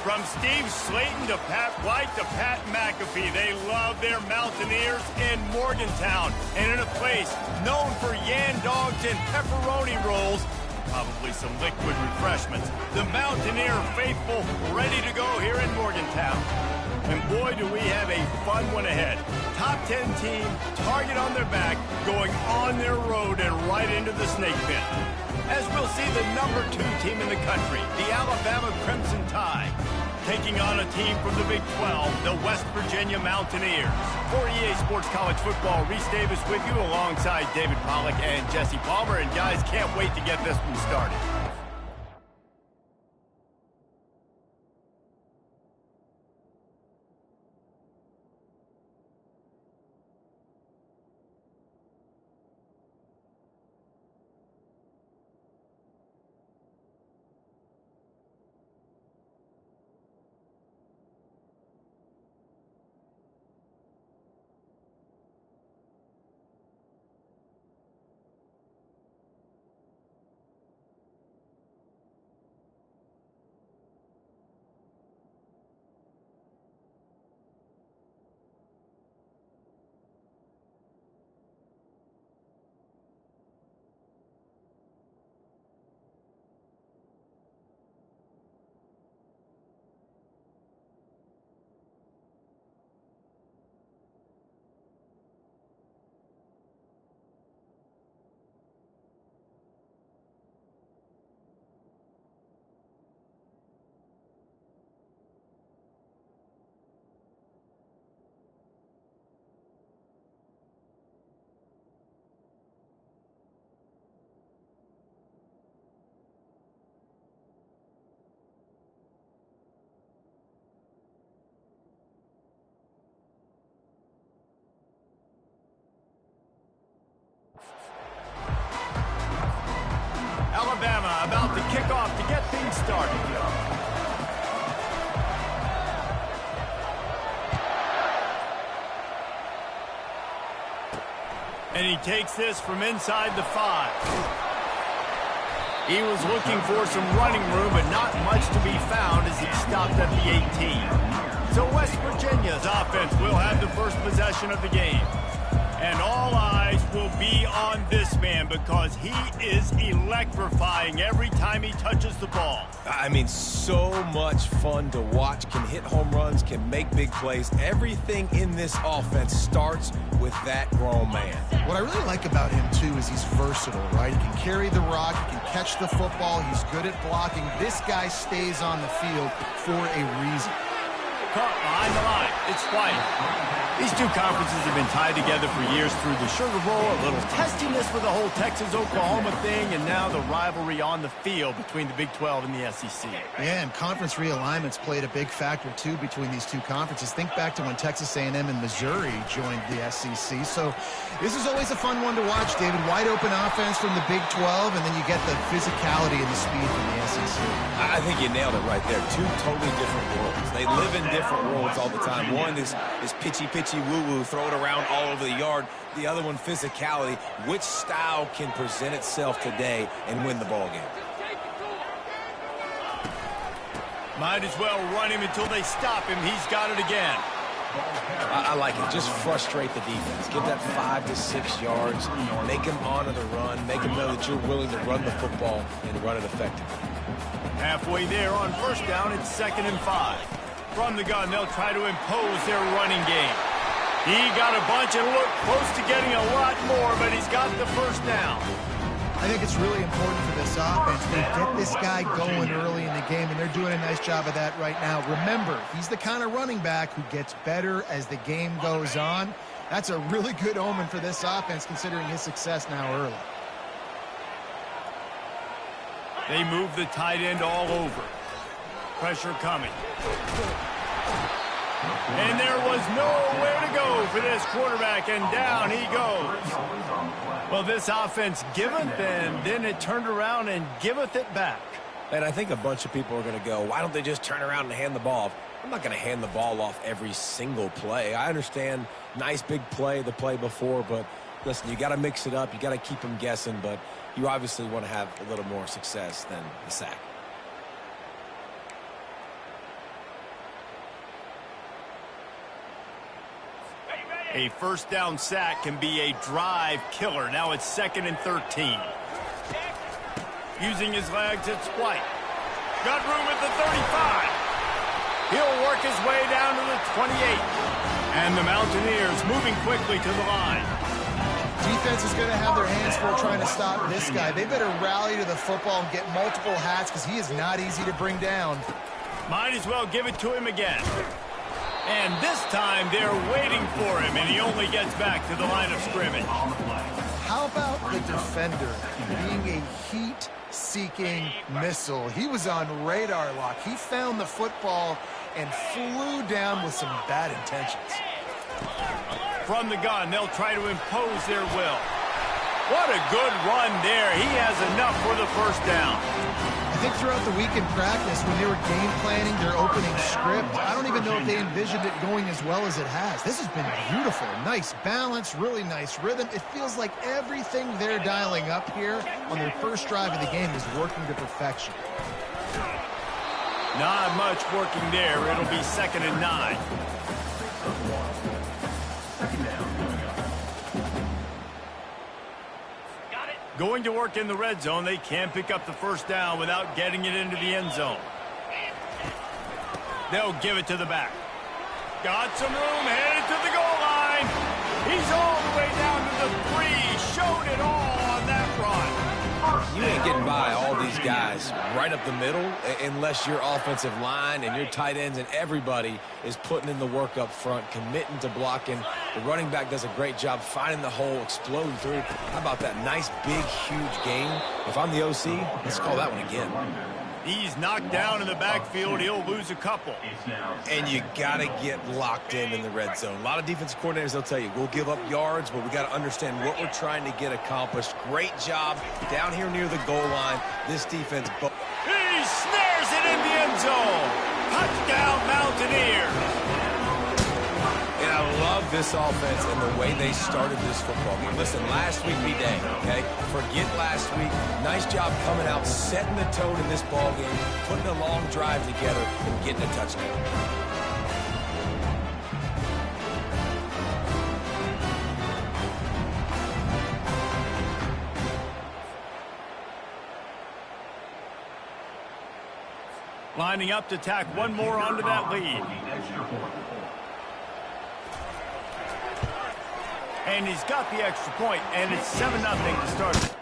From Steve Slayton to Pat White to Pat McAfee, they love their Mountaineers in Morgantown. And in a place known for yan dogs and pepperoni rolls, probably some liquid refreshments, the Mountaineer faithful ready to go here in Morgantown. And boy, do we have a fun one ahead. Top 10 team, target on their back, going on their road and right into the snake pit. As we'll see the number 2 team in the country, the Alabama Crimson Tide, taking on a team from the Big 12, the West Virginia Mountaineers. For EA Sports College Football, Reese Davis with you alongside David Pollack and Jesse Palmer. And guys, can't wait to get this one started. Alabama about to kick off to get things started. And he takes this from inside the 5. He was looking for some running room, but not much to be found as he stopped at the 18. So West Virginia's offense will have the first possession of the game. And all eyes will be on this man because he is electrifying every time he touches the ball. I mean, so much fun to watch. Can hit home runs, can make big plays. Everything in this offense starts with that grown man. What I really like about him, too, is he's versatile, right? He can carry the rock, he can catch the football, he's good at blocking. This guy stays on the field for a reason. Caught behind the line. It's White. These two conferences have been tied together for years through the Sugar Bowl, a little testiness with the whole Texas-Oklahoma thing, and now the rivalry on the field between the Big 12 and the SEC. Yeah, and conference realignments played a big factor, too, between these two conferences. Think back to when Texas A&M and Missouri joined the SEC. So this is always a fun one to watch, David. Wide-open offense from the Big 12, and then you get the physicality and the speed from the SEC. I think you nailed it right there. Two totally different worlds. They live in different worlds all the time. One is pitchy woo-woo, throw it around all over the yard. The other one, physicality. Which style can present itself today and win the ball game? Might as well run him until they stop him. He's got it again. I like it. Just frustrate the defense. Give that 5 to 6 yards. Make them honor the run. Make them know that you're willing to run the football and run it effectively. Halfway there on first down, it's 2nd and 5. From the gun, they'll try to impose their running game. He got a bunch and looked close to getting a lot more, but he's got the first down. I think it's really important for this offense. They get this guy going early in the game, and they're doing a nice job of that right now. Remember, he's the kind of running back who gets better as the game goes on. That's a really good omen for this offense, considering his success now early. They move the tight end all over. Pressure coming. And there was nowhere to go for this quarterback, and down he goes. Well, this offense giveth, and then it turned around and giveth it back. And I think a bunch of people are going to go, why don't they just turn around and hand the ball off? I'm not going to hand the ball off every single play. I understand nice big play, the play before, but listen, you got to mix it up. You got to keep them guessing, but you obviously want to have a little more success than the sack. A first down sack can be a drive killer. Now it's 2nd and 13. Using his legs, it's White. Got room at the 35. He'll work his way down to the 28. And the Mountaineers moving quickly to the line. Defense is going to have their hands full trying to stop this guy. They better rally to the football and get multiple hats because he is not easy to bring down. Might as well give it to him again. And this time they're waiting for him, and he only gets back to the line of scrimmage. How about the defender being a heat-seeking missile? He was on radar lock. He found the football and flew down with some bad intentions. From the gun, they'll try to impose their will. What a good run there. He has enough for the first down. I think throughout the week in practice, when they were game planning their opening script, I don't even know if they envisioned it going as well as it has. This has been beautiful. Nice balance, really nice rhythm. It feels like everything they're dialing up here on their first drive of the game is working to perfection. Not much working there. It'll be 2nd and 9. Going to work in the red zone. They can't pick up the first down without getting it into the end zone. They'll give it to the back. Got some room, headed to the goal line. He's all the way down to the 3. Showed it all on that run. You ain't getting by all these guys right up the middle unless your offensive line and your tight ends and everybody is putting in the work up front, committing to blocking. The running back does a great job finding the hole, exploding through. How about that nice, big, huge gain? If I'm the OC, let's call that one again. He's knocked down in the backfield. He'll lose a couple. And you got to get locked in the red zone. A lot of defensive coordinators, they'll tell you, we'll give up yards, but we got to understand what we're trying to get accomplished. Great job down here near the goal line. This defense. He snares it in the end zone. Touchdown, Mountaineers. And I love this offense and the way they started this football game. Listen, last week be day, okay? Forget last week. Nice job coming out, setting the tone in this ball game, putting a long drive together, and getting a touchdown. Lining up to tack one more onto that lead. And he's got the extra point, and it's 7-0 to start.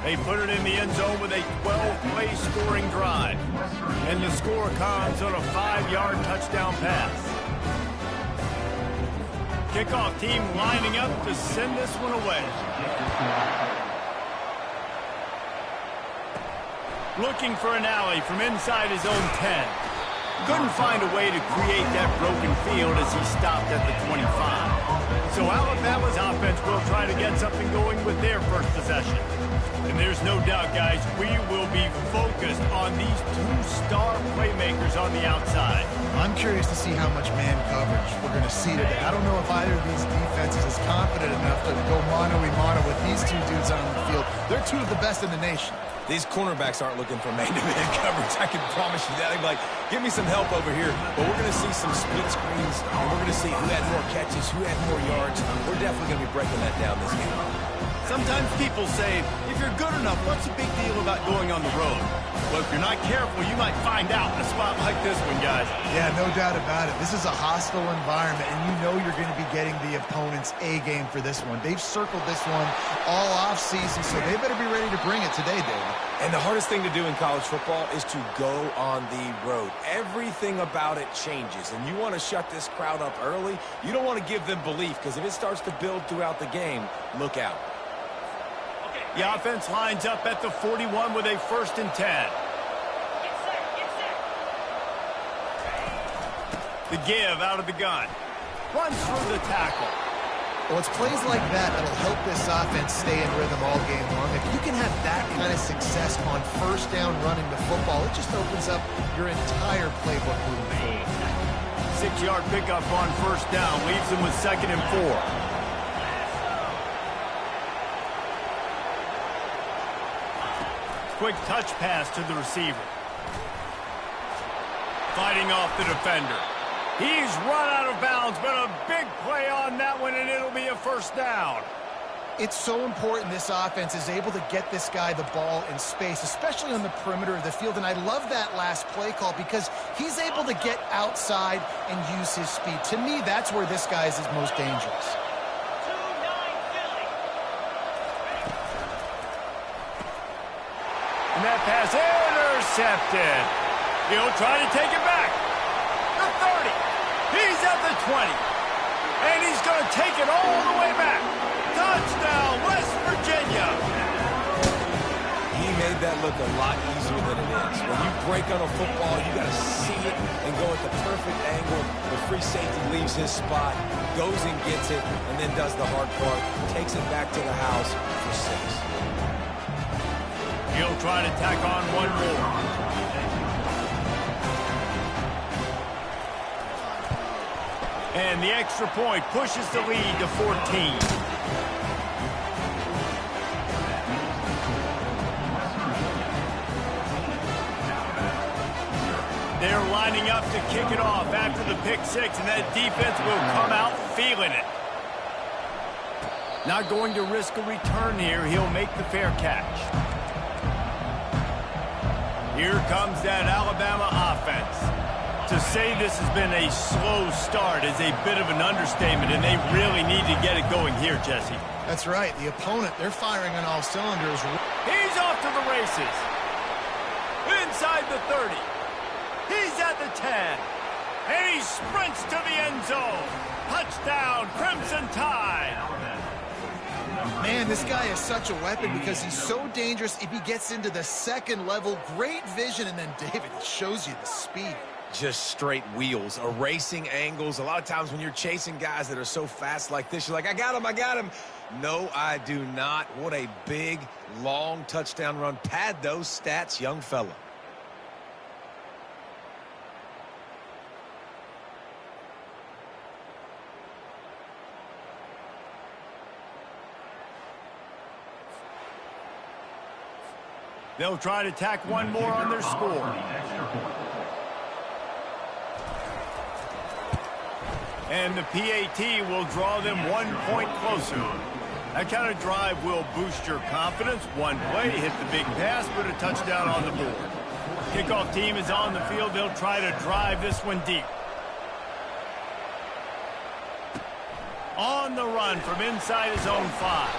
They put it in the end zone with a 12-play scoring drive. And the score comes on a 5-yard touchdown pass. Kickoff team lining up to send this one away. Looking for an alley from inside his own 10. Couldn't find a way to create that broken field as he stopped at the 25. So Alabama's offense will try to get something going with their first possession. And there's no doubt, guys, we will be focused on these two star playmakers on the outside. I'm curious to see how much man coverage we're going to see today. I don't know if either of these defenses is confident enough to go mano-a-mano with these two dudes on the field. They're two of the best in the nation. These cornerbacks aren't looking for man-to-man coverage. I can promise you that. They're like, give me some help over here. But we're going to see some split screens, and we're going to see who had more catches, who had more yards. We're definitely going to be breaking that down this game. Sometimes people say, if you're good enough, what's the big deal about going on the road? Well, if you're not careful, you might find out in a spot like this one, guys. Yeah, no doubt about it. This is a hostile environment, and you know you're going to be getting the opponent's A-game for this one. They've circled this one all off-season, so they better be ready to bring it today, David. And the hardest thing to do in college football is to go on the road. Everything about it changes, and you want to shut this crowd up early. You don't want to give them belief, because if it starts to build throughout the game, look out. The offense lines up at the 41 with a 1st and 10. The give out of the gun. Runs through the tackle. Well, it's plays like that that'll help this offense stay in rhythm all game long. If you can have that kind of success on first down running the football, it just opens up your entire playbook moving forward. 6-yard pickup on first down. Leaves them with 2nd and 4. Quick touch pass to the receiver. Fighting off the defender. He's run out of bounds, but a big play on that one, and it'll be a 1st down. It's so important this offense is able to get this guy the ball in space, especially on the perimeter of the field. And I love that last play call because he's able to get outside and use his speed. To me, that's where this guy is his most dangerous. And that pass intercepted. He'll try to take it back. The 30. He's at the 20. And he's going to take it all the way back. Touchdown, West Virginia. He made that look a lot easier than it is. When you break on a football, you got to see it and go at the perfect angle. The free safety leaves his spot, goes and gets it, and then does the hard part, takes it back to the house for 6. He'll try to tack on one more. And the extra point pushes the lead to 14. They're lining up to kick it off after the pick 6, and that defense will come out feeling it. Not going to risk a return here. He'll make the fair catch. Here comes that Alabama offense. To say this has been a slow start is a bit of an understatement, and they really need to get it going here, Jesse. That's right. The opponent, they're firing on all cylinders. He's off to the races. Inside the 30. He's at the 10. And he sprints to the end zone. Touchdown, Crimson Tide. Man, this guy is such a weapon because he's so dangerous if he gets into the 2nd level. Great vision, and then David shows you the speed. Just straight wheels, erasing angles. A lot of times when you're chasing guys that are so fast like this, you're like, I got him, I got him. No, I do not. What a big, long touchdown run. Pad those stats, young fella. They'll try to tack one more on their score. And the PAT will draw them 1 point closer. That kind of drive will boost your confidence. One play, hit the big pass, put a touchdown on the board. Kickoff team is on the field. They'll try to drive this one deep. on the run from inside his own 5.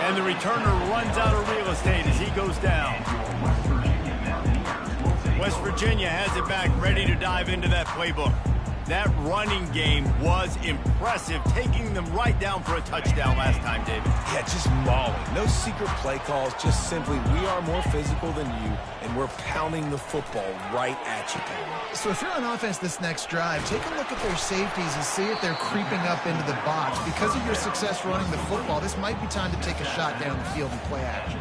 And the returner runs out of real estate as he goes down. West Virginia has it back, ready to dive into that playbook. That running game was impressive, taking them right down for a touchdown last time, David. Yeah, just mauling. No secret play calls, just simply we are more physical than you, and we're pounding the football right at you. So if you're on offense this next drive, take a look at their safeties and see if they're creeping up into the box. Because of your success running the football, this might be time to take a shot down the field and play action.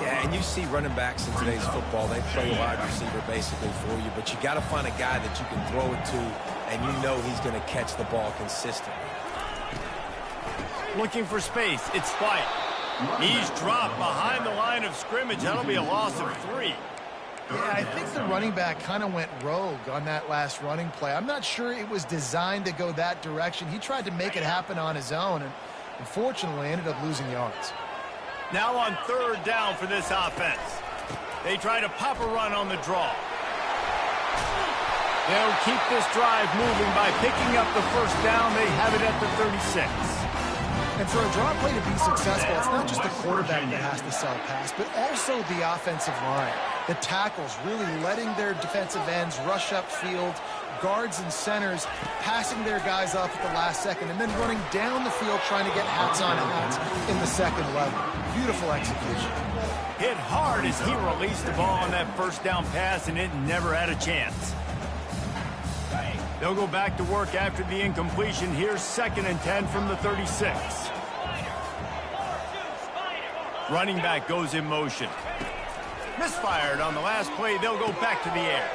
Yeah, and you see running backs in today's football, they play wide receiver basically for you, but you got to find a guy that you can throw it to, and you know he's going to catch the ball consistently. Looking for space. It's White. He's dropped behind the line of scrimmage. That'll be a loss of 3. Yeah, I think the running back kind of went rogue on that last running play. I'm not sure it was designed to go that direction. He tried to make it happen on his own, and unfortunately ended up losing yards. Now on 3rd down for this offense. They try to pop a run on the draw. They'll keep this drive moving by picking up the 1st down. They have it at the 36. And for a draw play to be successful, it's not just the quarterback that has to sell pass, but also the offensive line. The tackles really letting their defensive ends rush upfield, guards and centers passing their guys off at the last second, and then running down the field trying to get hats on hats in the 2nd level. Beautiful execution. Hit hard as he released the ball on that 1st down pass, and it never had a chance. They'll go back to work after the incompletion. Here's 2nd and 10 from the 36. Running back goes in motion. Misfired on the last play. They'll go back to the air.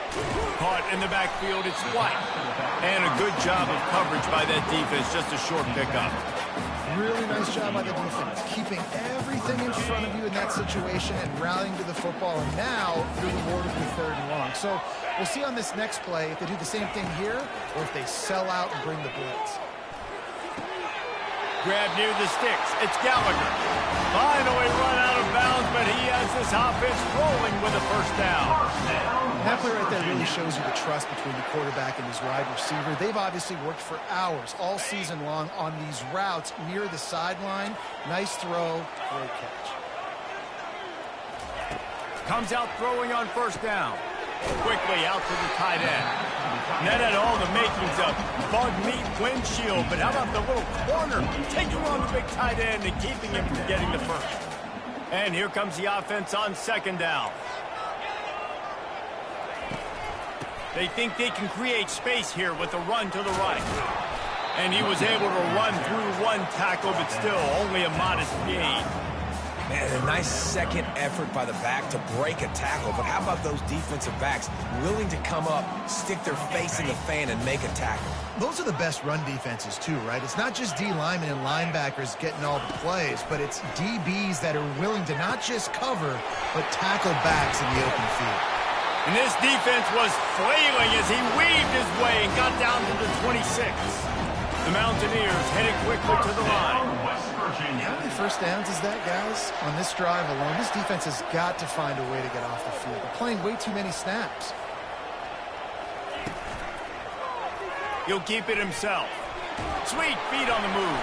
Caught in the backfield. It's White. And a good job of coverage by that defense. Just a short pickup. Really nice job by the defense, keeping everything in front of you in that situation and rallying to the football. And now you're rewarded with 3rd and long. So we'll see on this next play if they do the same thing here or if they sell out and bring the blitz. Grab near the sticks. It's Gallagher. Finally run out of bounds, but he has this offense rolling with a 1st down. That play right there really shows you the trust between the quarterback and his wide receiver. They've obviously worked for hours all season long on these routes near the sideline. Nice throw, great catch. Comes out throwing on 1st down. Quickly out to the tight end. That had all the makings of bug meat windshield, but how about the little corner taking on the big tight end and keeping him from getting the 1st? And here comes the offense on 2nd down. They think they can create space here with a run to the right. And he was able to run through 1 tackle, but still only a modest gain. Man, a nice 2nd effort by the back to break a tackle, but how about those defensive backs willing to come up, stick their face in the fan, and make a tackle? Those are the best run defenses too, right? It's not just D linemen and linebackers getting all the plays, but it's DBs that are willing to not just cover, but tackle backs in the open field. And this defense was flailing as he weaved his way and got down to the 26. The Mountaineers headed quickly to the line. How many 1st downs is that, guys? On this drive alone, this defense has got to find a way to get off the field. They're playing way too many snaps. He'll keep it himself. Sweet feet on the move.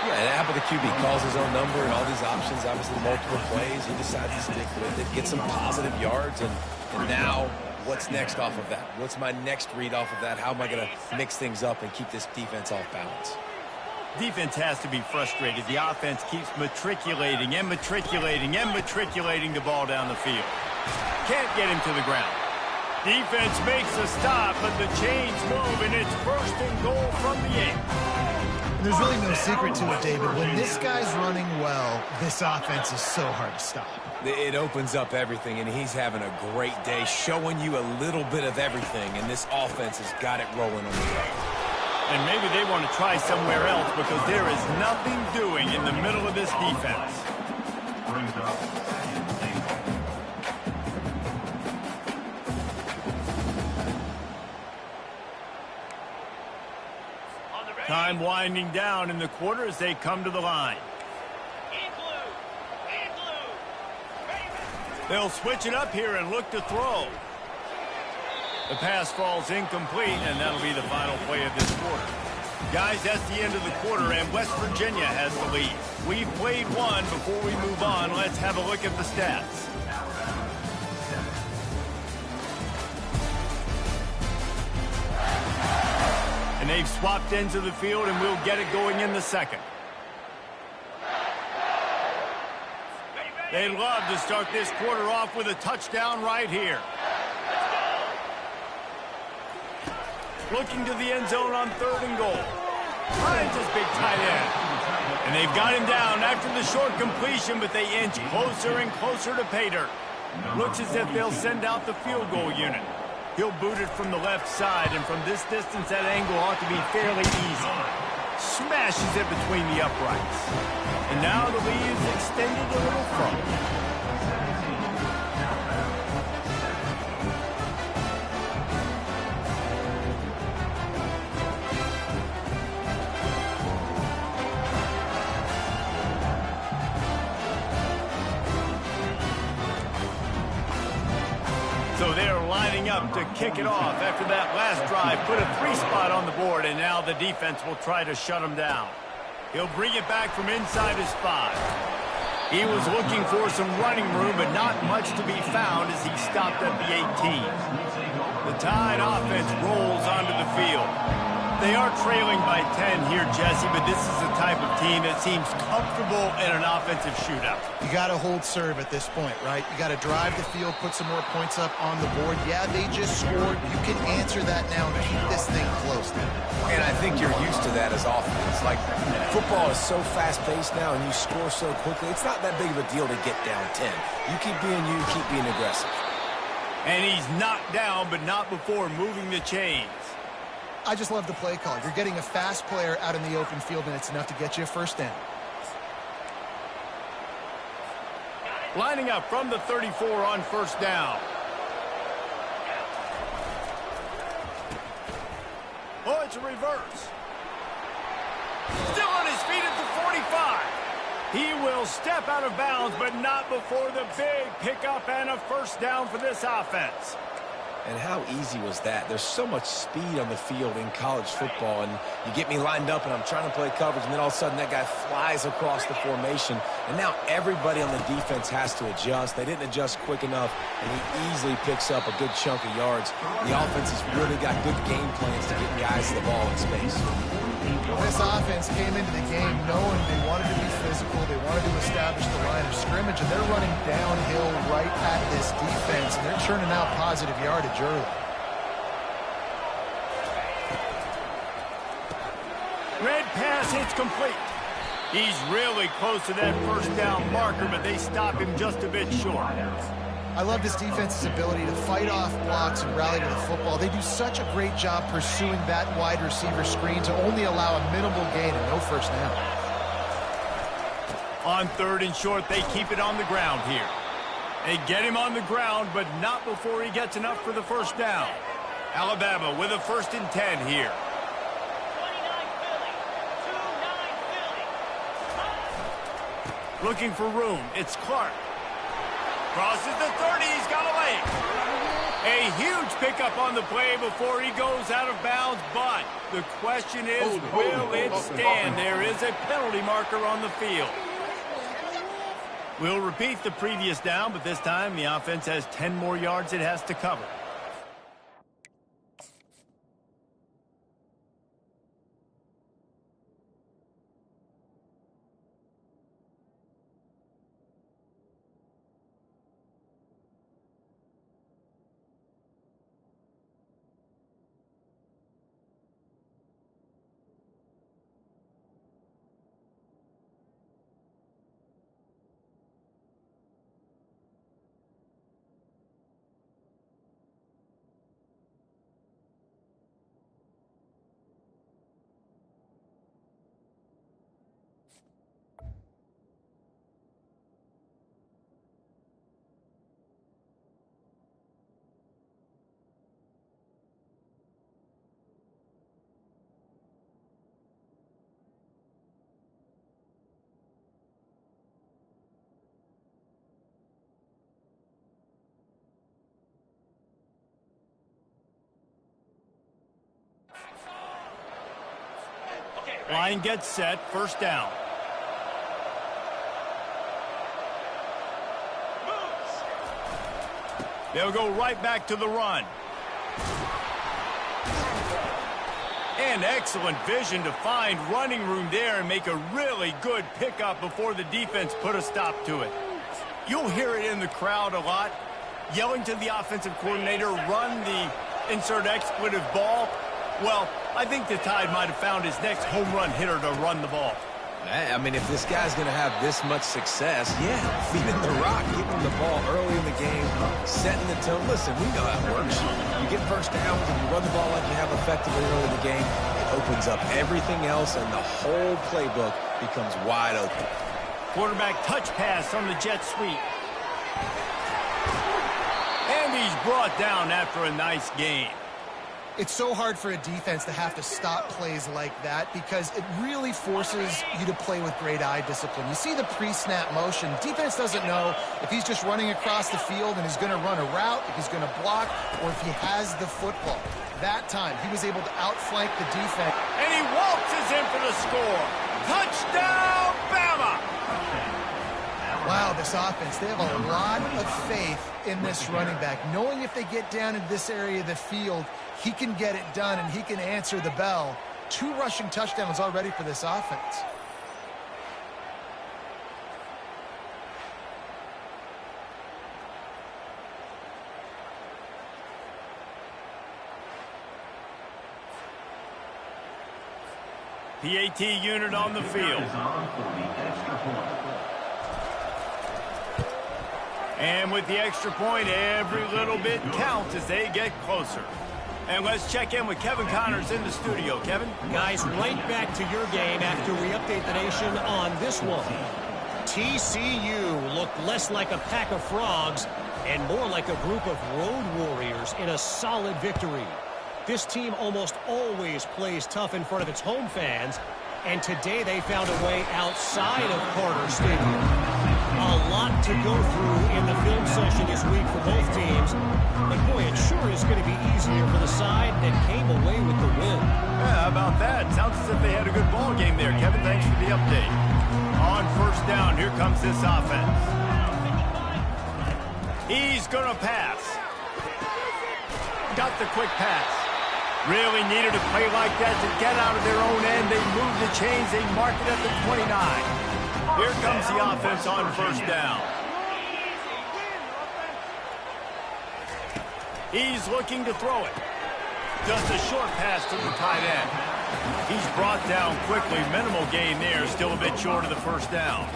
Yeah, and how about the QB calls his own number and all these options, obviously multiple plays. He decides to stick with it, get some positive yards, and now what's next off of that? What's my next read off of that? How am I going to mix things up and keep this defense off balance? Defense has to be frustrated. The offense keeps matriculating and matriculating and matriculating the ball down the field. Can't get him to the ground. Defense makes a stop, but the chains move, and it's 1st and goal from the 8. There's really no secret to it, David. When this guy's running well, this offense is so hard to stop. It opens up everything, and he's having a great day, showing you a little bit of everything, and this offense has got it rolling on the way. And maybe they want to try somewhere else because there is nothing doing in the middle of this defense. Time winding down in the quarter as they come to the line. They'll switch it up here and look to throw. The pass falls incomplete, and that'll be the final play of this quarter. Guys, that's the end of the quarter, and West Virginia has the lead. We've played one. Before we move on, let's have a look at the stats. And they've swapped ends of the field, and we'll get it going in the second. They love to start this quarter off with a touchdown right here. Looking to the end zone on 3rd and goal. Finds his big tight end. And they've got him down after the short completion, but they inch closer and closer to pay dirt. Looks as if they'll send out the field goal unit. He'll boot it from the left side, and from this distance, that angle ought to be fairly easy. Smashes it between the uprights. And now the lead is extended a little further. So they're lining up to kick it off after that last drive. Put a 3-spot on the board, and now the defense will try to shut him down. He'll bring it back from inside his 5. He was looking for some running room, but not much to be found as he stopped at the 18. The Tide offense rolls onto the field. They are trailing by 10 here, Jesse, but this is the type of team that seems comfortable in an offensive shootout. You got to hold serve at this point, right? You got to drive the field, put some more points up on the board. Yeah, they just scored. You can answer that now and keep this thing close. And I think you're used to that as offense. Like, football is so fast-paced now and you score so quickly, it's not that big of a deal to get down 10. You keep being you, keep being aggressive. And he's knocked down, but not before moving the chains. I just love the play call. You're getting a fast player out in the open field, and it's enough to get you a first down. Lining up from the 34 on first down. Oh, it's a reverse. Still on his feet at the 45. He will step out of bounds, but not before the big pickup and a first down for this offense. And how easy was that? There's so much speed on the field in college football, and you get me lined up, and I'm trying to play coverage, and then all of a sudden that guy flies across the formation, and now everybody on the defense has to adjust. They didn't adjust quick enough, and he easily picks up a good chunk of yards. The offense has really got good game plans to get guys the ball in space. This offense came into the game knowing they wanted to be physical, they wanted to establish the line of scrimmage, and they're running downhill right at this defense, and they're churning out positive yardage early. Red pass hits complete. He's really close to that first down marker, but they stop him just a bit short. I love this defense's ability to fight off blocks and rally to the football. They do such a great job pursuing that wide receiver screen to only allow a minimal gain and no first down. On 3rd and short, they keep it on the ground here. They get him on the ground, but not before he gets enough for the first down. Alabama with a 1st and 10 here. Looking for room. It's Clark. Crosses the 30. He's got a leg. A huge pickup on the play before he goes out of bounds, but the question is, will it stand? There is a penalty marker on the field. We'll repeat the previous down, but this time the offense has 10 more yards it has to cover. Line gets set, first down. They'll go right back to the run. And excellent vision to find running room there and make a really good pickup before the defense put a stop to it. You'll hear it in the crowd a lot, yelling to the offensive coordinator, run the insert expletive ball. Well, I think the Tide might have found his next home run hitter to run the ball. I mean, if this guy's going to have this much success, yeah, feeding the rock, giving the ball early in the game, setting the tone. Listen, we know how it works. You get first downs and you run the ball like you have effectively early in the game. It opens up everything else, and the whole playbook becomes wide open. Quarterback touch pass on the jet sweep. And he's brought down after a nice gain. It's so hard for a defense to have to stop plays like that because it really forces you to play with great eye discipline. You see the pre-snap motion. Defense doesn't know if he's just running across the field and he's going to run a route, if he's going to block, or if he has the football. That time, he was able to outflank the defense. And he waltzes in for the score. Touchdown, Bama! Wow, this offense, they have a lot of faith in this running back. Knowing if they get down in this area of the field, he can get it done and he can answer the bell. 2 rushing touchdowns already for this offense. PAT unit on the field. And with the extra point, every little bit counts as they get closer. And let's check in with Kevin Connors in the studio. Kevin? Guys, right back to your game after we update the nation on this one. TCU looked less like a pack of frogs and more like a group of road warriors in a solid victory. This team almost always plays tough in front of its home fans, and today they found a way outside of Carter Stadium. A lot to go through in the film session this week for both teams, but boy, it sure is going to be easier for the side that came away with the win. Yeah, how about that? Sounds as if they had a good ball game there. Kevin, thanks for the update. On first down, here comes this offense. He's going to pass. Got the quick pass. Really needed a play like that to get out of their own end. They move the chains. They mark it at the 29. Here comes the offense on first down. He's looking to throw it. Just a short pass to the tight end. He's brought down quickly. Minimal gain there. Still a bit short of the first down.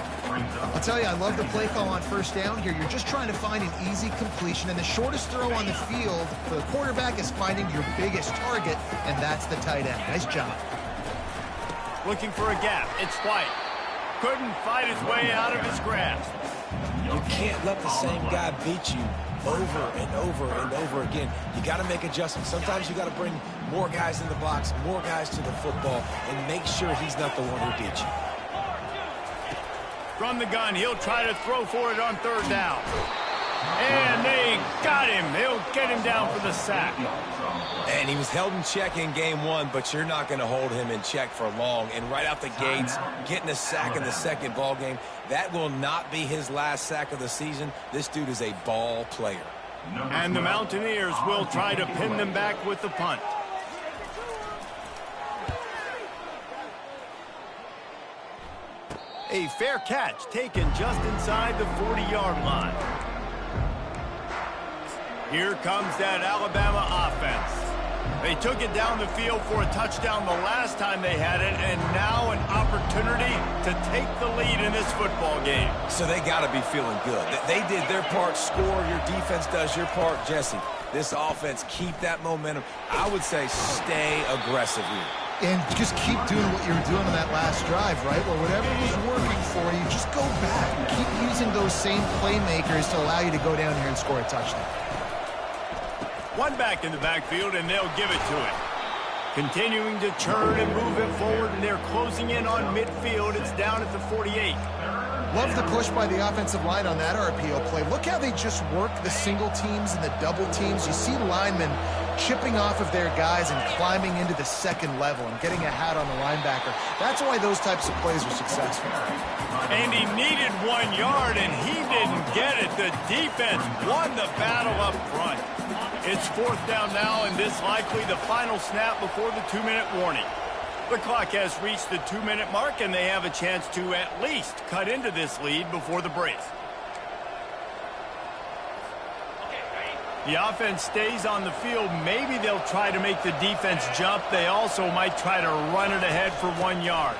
I'll tell you, I love the play call on first down here. You're just trying to find an easy completion, and the shortest throw on the field for the quarterback is finding your biggest target, and that's the tight end. Nice job. Looking for a gap. It's White. Couldn't fight his way out of his grasp. You can't let the same guy beat you over and over and over again. You got to make adjustments. Sometimes you got to bring more guys in the box, more guys to the football, and make sure he's not the one who beat you. From the gun, he'll try to throw for it on third down. And they got him. They'll get him down for the sack. And he was held in check in game 1, but you're not going to hold him in check for long. And right out the gates, getting a sack in the second ball game, that will not be his last sack of the season. This dude is a ball player. And the Mountaineers will try to pin them back with the punt. A fair catch taken just inside the 40-yard line. Here comes that Alabama offense. They took it down the field for a touchdown the last time they had it, and now an opportunity to take the lead in this football game. So they got to be feeling good. They did their part, score. Your defense does your part. Jesse, this offense, keep that momentum. I would say stay aggressive here. And just keep doing what you were doing on that last drive, right? Well, whatever was working for you, just go back. Keep using those same playmakers to allow you to go down here and score a touchdown. One back in the backfield, and they'll give it to it. Continuing to churn and move it forward, and they're closing in on midfield. It's down at the 48. Love the push by the offensive line on that RPO play. Look how they just work the single teams and the double teams. You see linemen chipping off of their guys and climbing into the second level and getting a hat on the linebacker. That's why those types of plays are successful. And he needed 1 yard, and he didn't get it. The defense won the battle up front. It's 4th down now, and this likely the final snap before the 2-minute warning. The clock has reached the 2-minute mark, and they have a chance to at least cut into this lead before the break. The offense stays on the field. Maybe they'll try to make the defense jump. They also might try to run it ahead for 1 yard.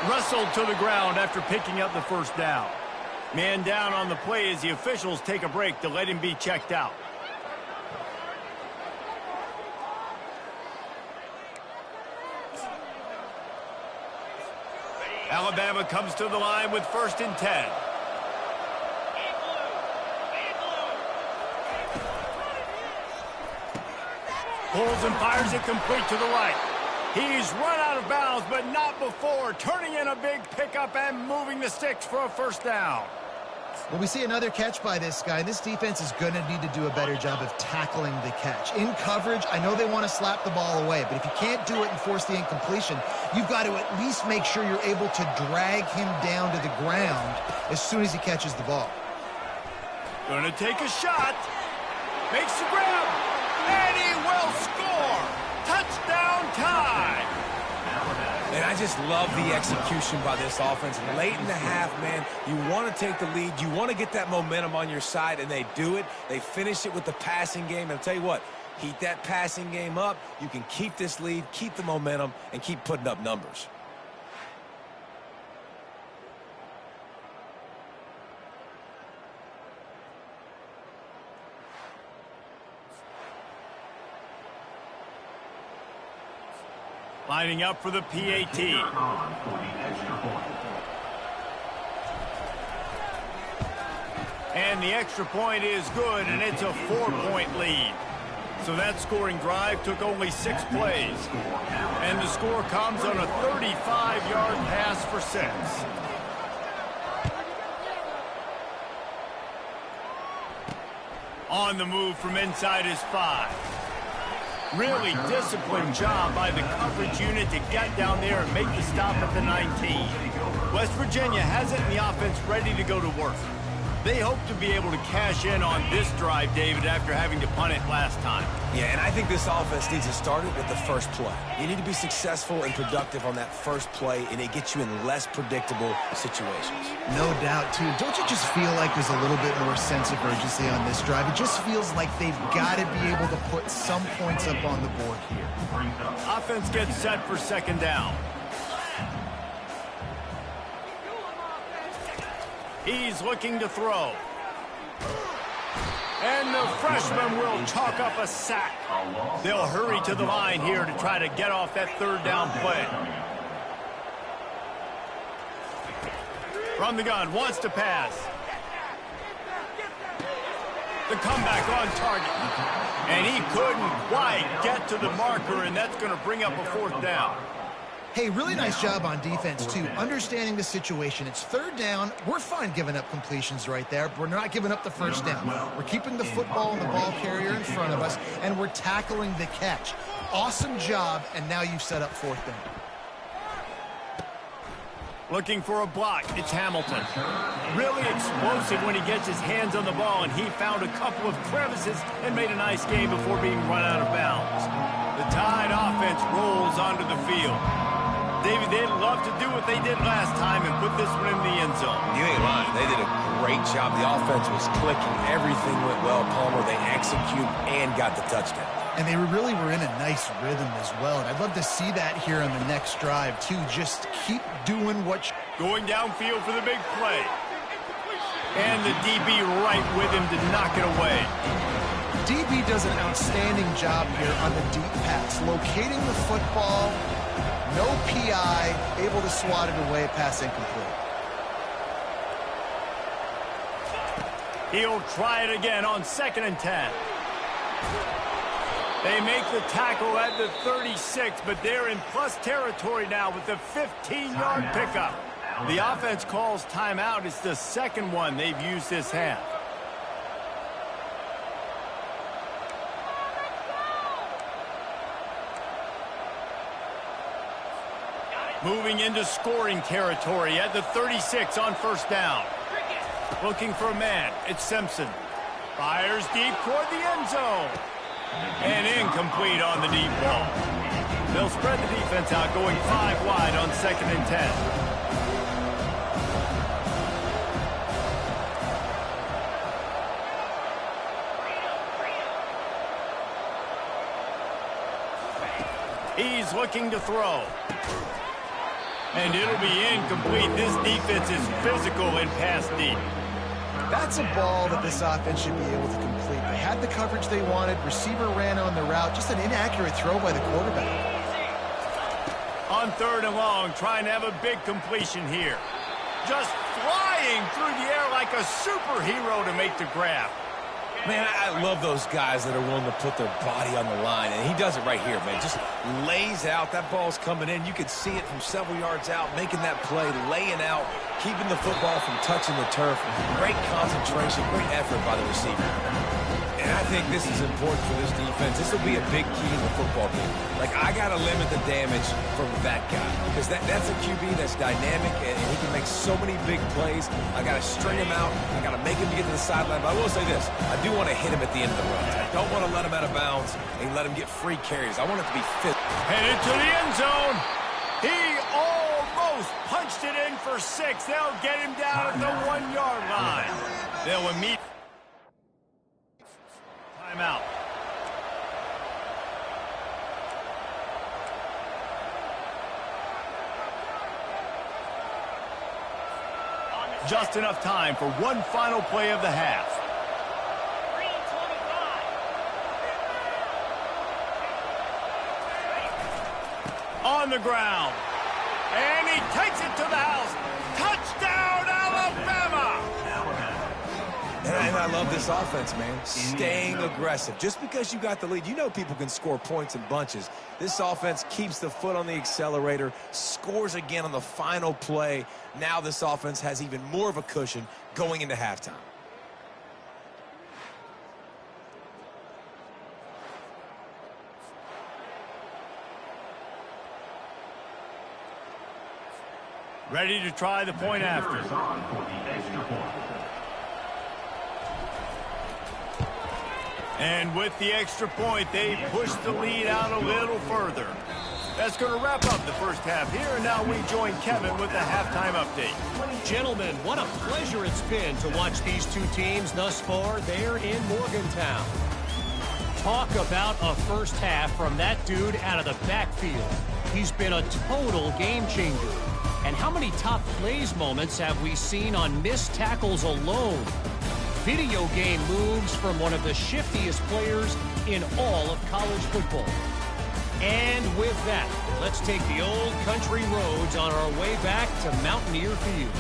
Wrestled to the ground after picking up the first down. Man down on the play as the officials take a break to let him be checked out. Alabama comes to the line with 1st and 10. Pulls and fires it complete to the right. He's run out of bounds, but not before turning in a big pickup and moving the sticks for a 1st down. Well, we see another catch by this guy. This defense is going to need to do a better job of tackling the catch. In coverage, I know they want to slap the ball away, but if you can't do it and force the incompletion, you've got to at least make sure you're able to drag him down to the ground as soon as he catches the ball. Going to take a shot. Makes the grab. And he will score. Touchdown time. And I just love the execution by this offense. Late in the half, man, you want to take the lead. You want to get that momentum on your side, and they do it. They finish it with the passing game. And I'll tell you what, heat that passing game up. You can keep this lead, keep the momentum, and keep putting up numbers. Lining up for the PAT. And the extra point is good, and it's a 4-point lead. So that scoring drive took only 6 plays. And the score comes on a 35-yard pass for 6. On the move from inside his 5. Really disciplined job by the coverage unit to get down there and make the stop at the 19. West Virginia has it in the offense ready to go to work. They hope to be able to cash in on this drive, David, after having to punt it last time. Yeah, and I think this offense needs to start it with the first play. You need to be successful and productive on that first play, and it gets you in less predictable situations. No doubt, too. Don't you just feel like there's a little bit more sense of urgency on this drive? It just feels like they've got to be able to put some points up on the board here. Offense gets set for 2nd down. He's looking to throw. And the freshman will chalk up a sack. They'll hurry to the line here to try to get off that 3rd down play. From the gun, wants to pass. The comeback on target. And he couldn't quite get to the marker, and that's going to bring up a 4th down. Hey, really nice job on defense, too. Understanding the situation. It's 3rd down. We're fine giving up completions right there, but we're not giving up the 1st down. We're keeping the football and the ball carrier in front of us, and we're tackling the catch. Awesome job, and now you've set up 4th down. Looking for a block. It's Hamilton. Really explosive when he gets his hands on the ball, and he found a couple of crevices and made a nice game before being run out of bounds. The Tide offense rolls onto the field. David, they'd love to do what they did last time and put this one in the end zone. You ain't lying. They did a great job. The offense was clicking. Everything went well, Palmer. They executed and got the touchdown. And they really were in a nice rhythm as well. And I'd love to see that here on the next drive, too. Just keep doing what you... Going downfield for the big play. And the DB right with him to knock it away. DB does an outstanding job here on the deep pass. Locating the football, no PI, able to swat it away, pass incomplete. He'll try it again on 2nd and 10. They make the tackle at the 36, but they're in plus territory now with the 15-yard pickup. The offense calls timeout. It's the second one they've used this half. Moving into scoring territory at the 36 on first down. Looking for a man. It's Simpson. Fires deep toward the end zone. And incomplete on the deep ball. They'll spread the defense out, going 5 wide on 2nd and 10. He's looking to throw. And it'll be incomplete. This defense is physical and pass deep. That's a ball that this offense should be able to complete. They had the coverage they wanted. Receiver ran on the route. Just an inaccurate throw by the quarterback. On 3rd and long, trying to have a big completion here. Just flying through the air like a superhero to make the grab. Man, I love those guys that are willing to put their body on the line, and he does it right here, man. Just lays out. That ball's coming in. You could see it from several yards out, making that play, laying out, keeping the football from touching the turf. Great concentration, great effort by the receiver. And I think this is important for this defense. This will be a big key in the football game. Like, I got to limit the damage from that guy because that's a QB that's dynamic, and he can make so many big plays. I got to string him out. I got to make him get to the sideline. But I will say this. I do want to hit him at the end of the run. I don't want to let him out of bounds and let him get free carries. I want it to be fit. Headed to the end zone. He almost punched it in for 6. They'll get him down at the 1-yard line. They'll immediately timeout. Just enough time for one final play of the half. On the ground. And he takes it to the house. Touchdown, Alabama! And I love this offense, man. Staying aggressive. Just because you got the lead, you know people can score points in bunches. This offense keeps the foot on the accelerator, scores again on the final play. Now this offense has even more of a cushion going into halftime. Ready to try the point after. And with the extra point, they push the lead out a little further. That's going to wrap up the first half here, and now we join Kevin with the halftime update. Gentlemen, what a pleasure it's been to watch these two teams thus far there in Morgantown. Talk about a first half from that dude out of the backfield. He's been a total game changer. And how many top plays moments have we seen on missed tackles alone? Video game moves from one of the shiftiest players in all of college football. And with that, let's take the old country roads on our way back to Mountaineer Field.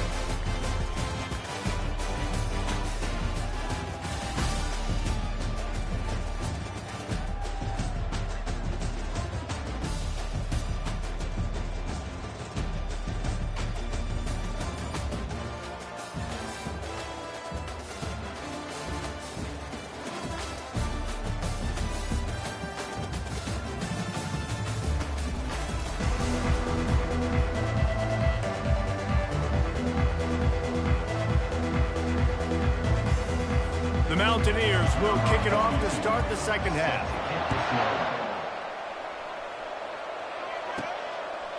The Mountaineers will kick it off to start the second half.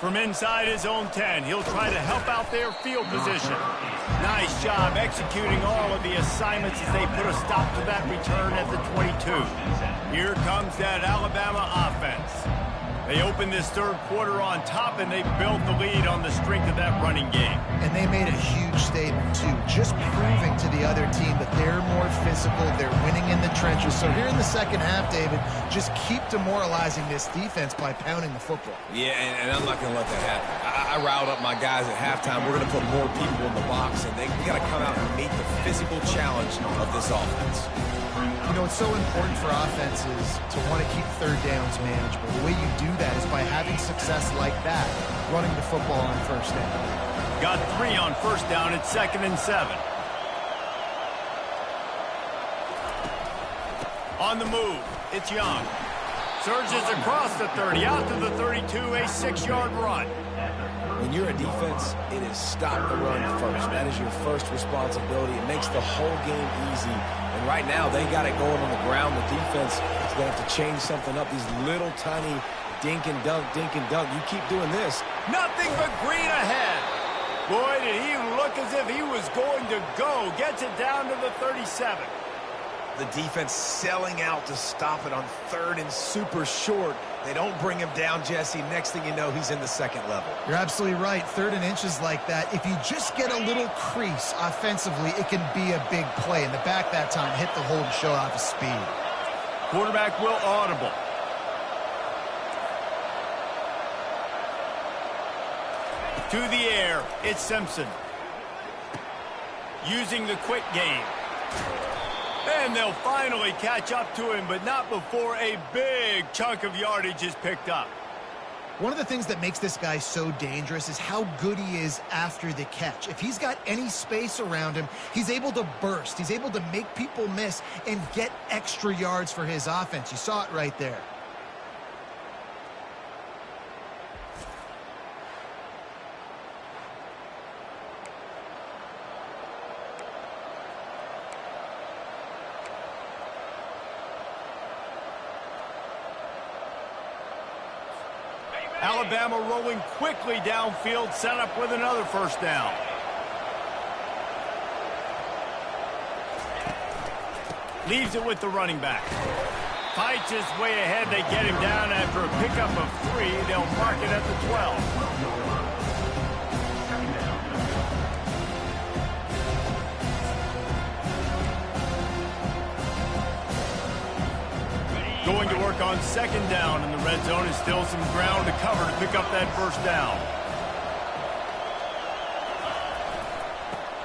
From inside his own 10, he'll try to help out their field position. Nice job executing all of the assignments as they put a stop to that return at the 22. Here comes that Alabama offense. They opened this third quarter on top, and they built the lead on the strength of that running game. And they made a huge statement, too, just proving to the other team that they're more physical, they're winning in the trenches. So here in the second half, David, just keep demoralizing this defense by pounding the football. Yeah, and I'm not going to let that happen. I riled up my guys at halftime. We're going to put more people in the box, and we got to come out and meet the physical challenge of this offense. You know, it's so important for offenses to want to keep third downs manageable. The way you do that is by having success like that, running the football on first down. Got 3 on first down at 2nd and 7. On the move, it's Young. Surges across the 30, out to the 32, a 6-yard run. When you're a defense, it is stop the run first. That is your first responsibility. It makes the whole game easy. And right now, they got it going on the ground. The defense is going to have to change something up. These little tiny dink and dunk, dink and dunk. You keep doing this. Nothing but green ahead. Boy, did he look as if he was going to go. Gets it down to the 37. The defense selling out to stop it on 3rd and super short. They don't bring him down, Jesse. Next thing you know, he's in the 2nd level. You're absolutely right. 3rd and inches like that. If you just get a little crease offensively, it can be a big play. In the back that time, hit the hold and show off his speed. Quarterback will audible. To the air, it's Simpson. Using the quick game. And they'll finally catch up to him, but not before a big chunk of yardage is picked up. One of the things that makes this guy so dangerous is how good he is after the catch. If he's got any space around him, he's able to burst. He's able to make people miss and get extra yards for his offense. You saw it right there. Alabama rolling quickly downfield, set up with another first down. Leaves it with the running back. Fights his way ahead. They get him down after a pickup of 3. They'll mark it at the 12. Going to work on 2nd down in the red zone, and still some ground to cover to pick up that first down.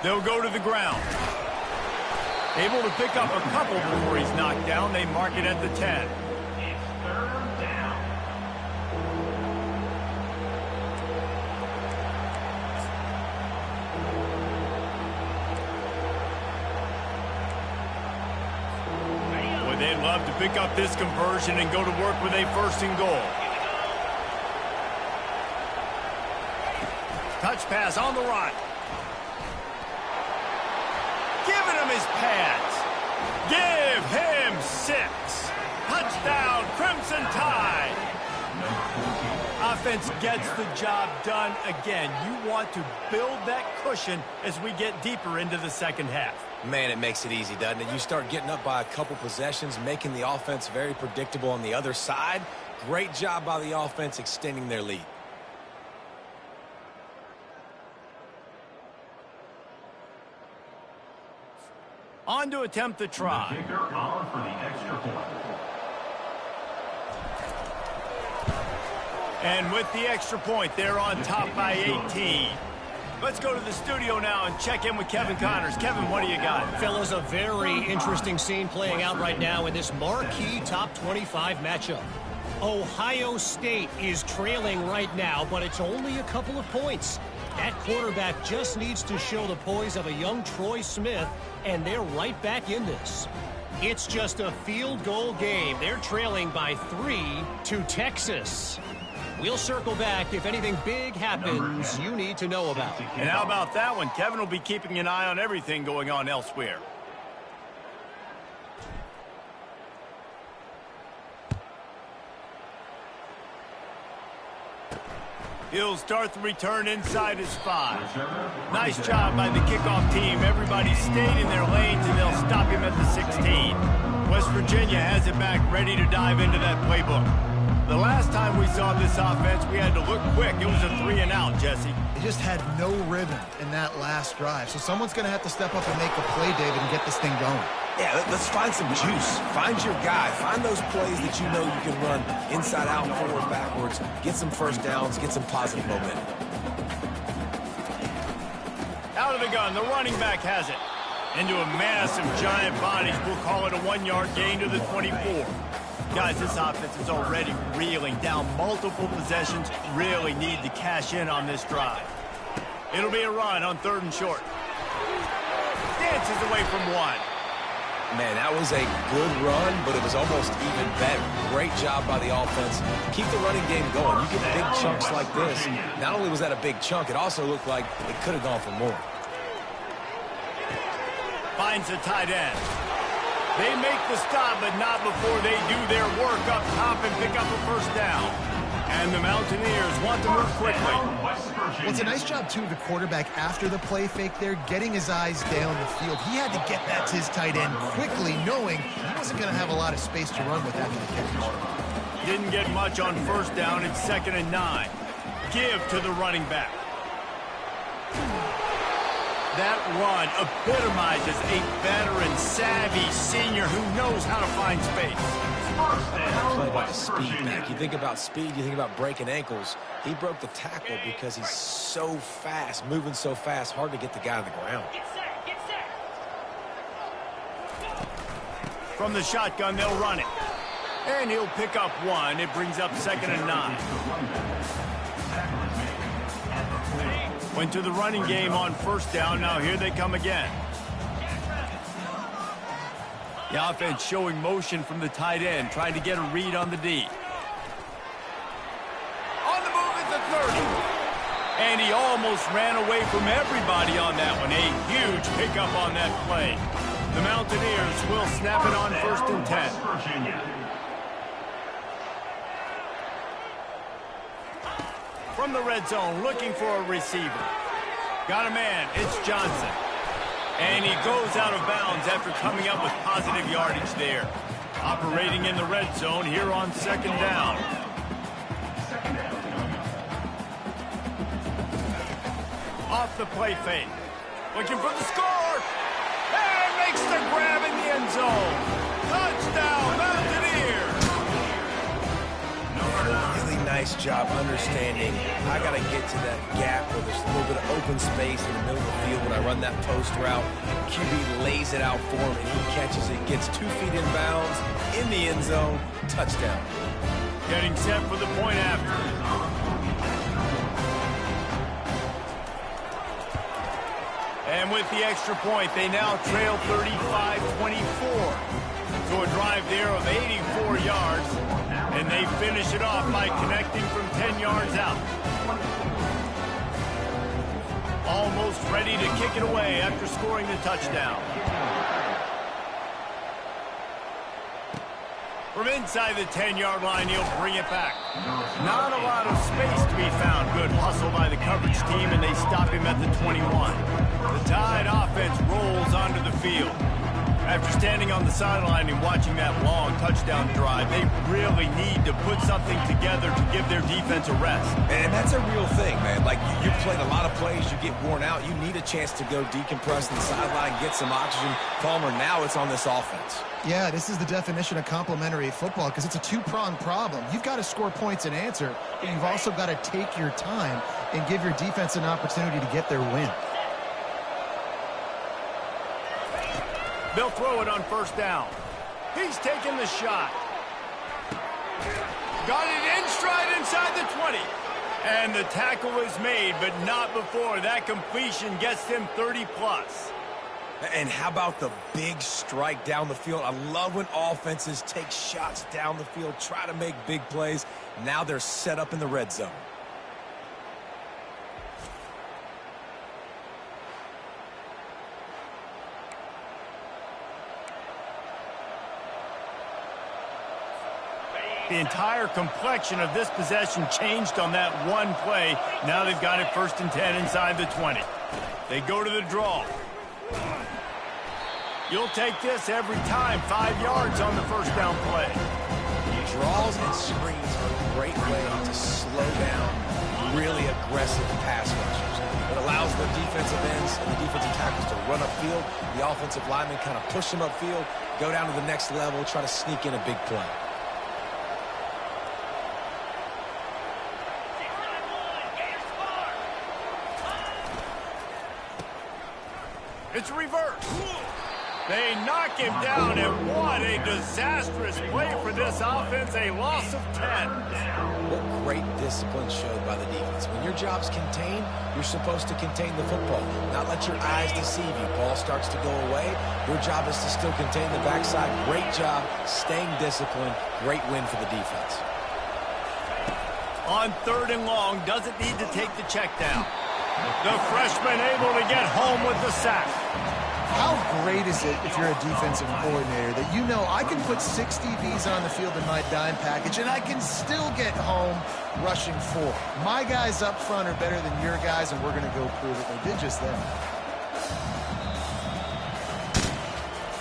They'll go to the ground. Able to pick up a couple before he's knocked down. They mark it at the 10. They'd love to pick up this conversion and go to work with a 1st and goal. Touch pass on the run. Giving him his pads. Give him 6. Touchdown, Crimson Tide. Offense gets the job done again. You want to build that cushion as we get deeper into the 2nd half. Man, it makes it easy, doesn't it? You start getting up by a couple possessions, making the offense very predictable on the other side. Great job by the offense extending their lead. On to attempt the try. And with the extra point, they're on top by 18. Let's go to the studio now and check in with Kevin Connors. Kevin, what do you got? Fellas, a very interesting scene playing out right now in this marquee top 25 matchup. Ohio State is trailing right now, but it's only a couple of points. That quarterback just needs to show the poise of a young Troy Smith, and they're right back in this. It's just a field goal game. They're trailing by 3 to Texas. We'll circle back if anything big happens you need to know about. And how about that one? Kevin will be keeping an eye on everything going on elsewhere. He'll start the return inside his 5. Nice job by the kickoff team. Everybody stayed in their lanes, and they'll stop him at the 16. West Virginia has it back, ready to dive into that playbook. The last time we saw this offense, we had to look quick. It was a 3-and-out, Jesse. They just had no rhythm in that last drive. So someone's going to have to step up and make a play, David, and get this thing going. Yeah, let's find some juice. Find your guy. Find those plays that you know you can run inside out, forward, backwards. Get some first downs. Get some positive momentum. Out of the gun, the running back has it. Into a massive giant body. We'll call it a 1-yard gain to the 24. Guys, this offense is already reeling down multiple possessions. Really need to cash in on this drive. It'll be a run on 3rd and short. Dances away from one. Man, that was a good run, but it was almost even better. Great job by the offense. Keep the running game going. You get big chunks like this. Not only was that a big chunk, it also looked like it could have gone for more. Finds the tight end. They make the stop, but not before they do their work up top and pick up a 1st down. And the Mountaineers want to move quickly. Well, it's a nice job, too, of the quarterback after the play fake there, getting his eyes down the field. He had to get that to his tight end quickly, knowing he wasn't going to have a lot of space to run with after the catch. Didn't get much on 1st down. It's 2nd and 9. Give to the running back. That run epitomizes a veteran, savvy senior who knows how to find space. Play by the speed back. You think about speed, you think about breaking ankles. He broke the tackle because he's so fast, moving so fast, hard to get the guy on the ground. From the shotgun, they'll run it. And he'll pick up 1. It brings up 2nd and 9. Went to the running game on 1st down. Now here they come again. The offense showing motion from the tight end, trying to get a read on the D. On the move at the 30. And he almost ran away from everybody on that one. A huge pickup on that play. The Mountaineers will snap it on 1st and 10. From the red zone, looking for a receiver. Got a man, it's Johnson. And he goes out of bounds after coming up with positive yardage there. Operating in the red zone here on 2nd down. Off the play fake. Looking for the score. And makes the grab in the end zone. Touchdown, Mountaineers. Really nice job understanding. I got to get to that gap where there's a little bit of open space in the middle of the field when I run that post route. QB lays it out for him, and he catches it, gets 2 feet in bounds, in the end zone, touchdown. Getting set for the point after. And with the extra point, they now trail 35-24. So a drive there of 84 yards. And they finish it off by connecting from 10 yards out. Almost ready to kick it away after scoring the touchdown. From inside the 10-yard line, he'll bring it back. Not a lot of space to be found. Good hustle by the coverage team, and they stop him at the 21. The Tide offense rolls onto the field. After standing on the sideline and watching that long touchdown drive, they really need to put something together to give their defense a rest. And that's a real thing, man. Like, you played a lot of plays, you get worn out, you need a chance to go decompress on the sideline, get some oxygen. Palmer, now it's on this offense. Yeah, this is the definition of complementary football because it's a two-pronged problem. You've got to score points and answer, but you've also got to take your time and give your defense an opportunity to get their win. They'll throw it on 1st down. He's taking the shot. Got it in stride inside the 20. And the tackle is made, but not before. That completion gets him 30-plus. And how about the big strike down the field? I love when offenses take shots down the field, try to make big plays. Now they're set up in the red zone. The entire complexion of this possession changed on that one play. Now they've got it 1st and 10 inside the 20. They go to the draw. You'll take this every time. 5 yards on the 1st down play. Draws and screens are a great way to slow down really aggressive pass rushers. It allows the defensive ends and the defensive tackles to run upfield. The offensive linemen kind of push them upfield, go down to the next level, try to sneak in a big play. It's reverse. They knock him down, and what a disastrous play for this offense, a loss of 10. What great discipline showed by the defense. When your job's contained, you're supposed to contain the football, not let your eyes deceive you. Ball starts to go away. Your job is to still contain the backside. Great job staying disciplined. Great win for the defense. On 3rd and long, doesn't need to take the check down. The freshman able to get home with the sack. How great is it if you're a defensive coordinator that you know I can put 6 DBs on the field in my dime package and I can still get home rushing 4. My guys up front are better than your guys, and we're going to go prove it. They did just that.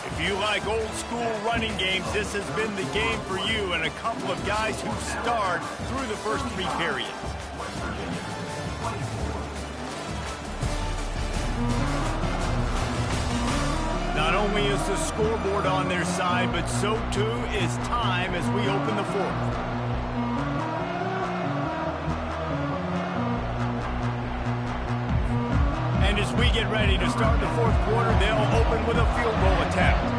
If you like old school running games, this has been the game for you and a couple of guys who starred through the first 3 periods. Not only is the scoreboard on their side, but so too is time as we open the 4th. And as we get ready to start the 4th quarter, they'll open with a field goal attempt.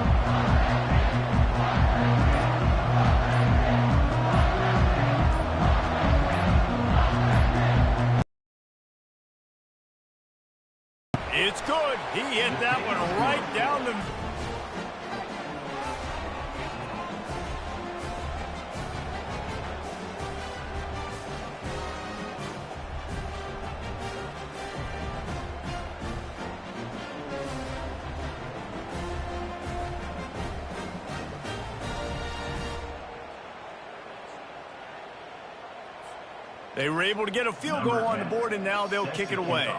It's good. He hit that one right down the... They were able to get a field goal on the board, and now they'll kick it away.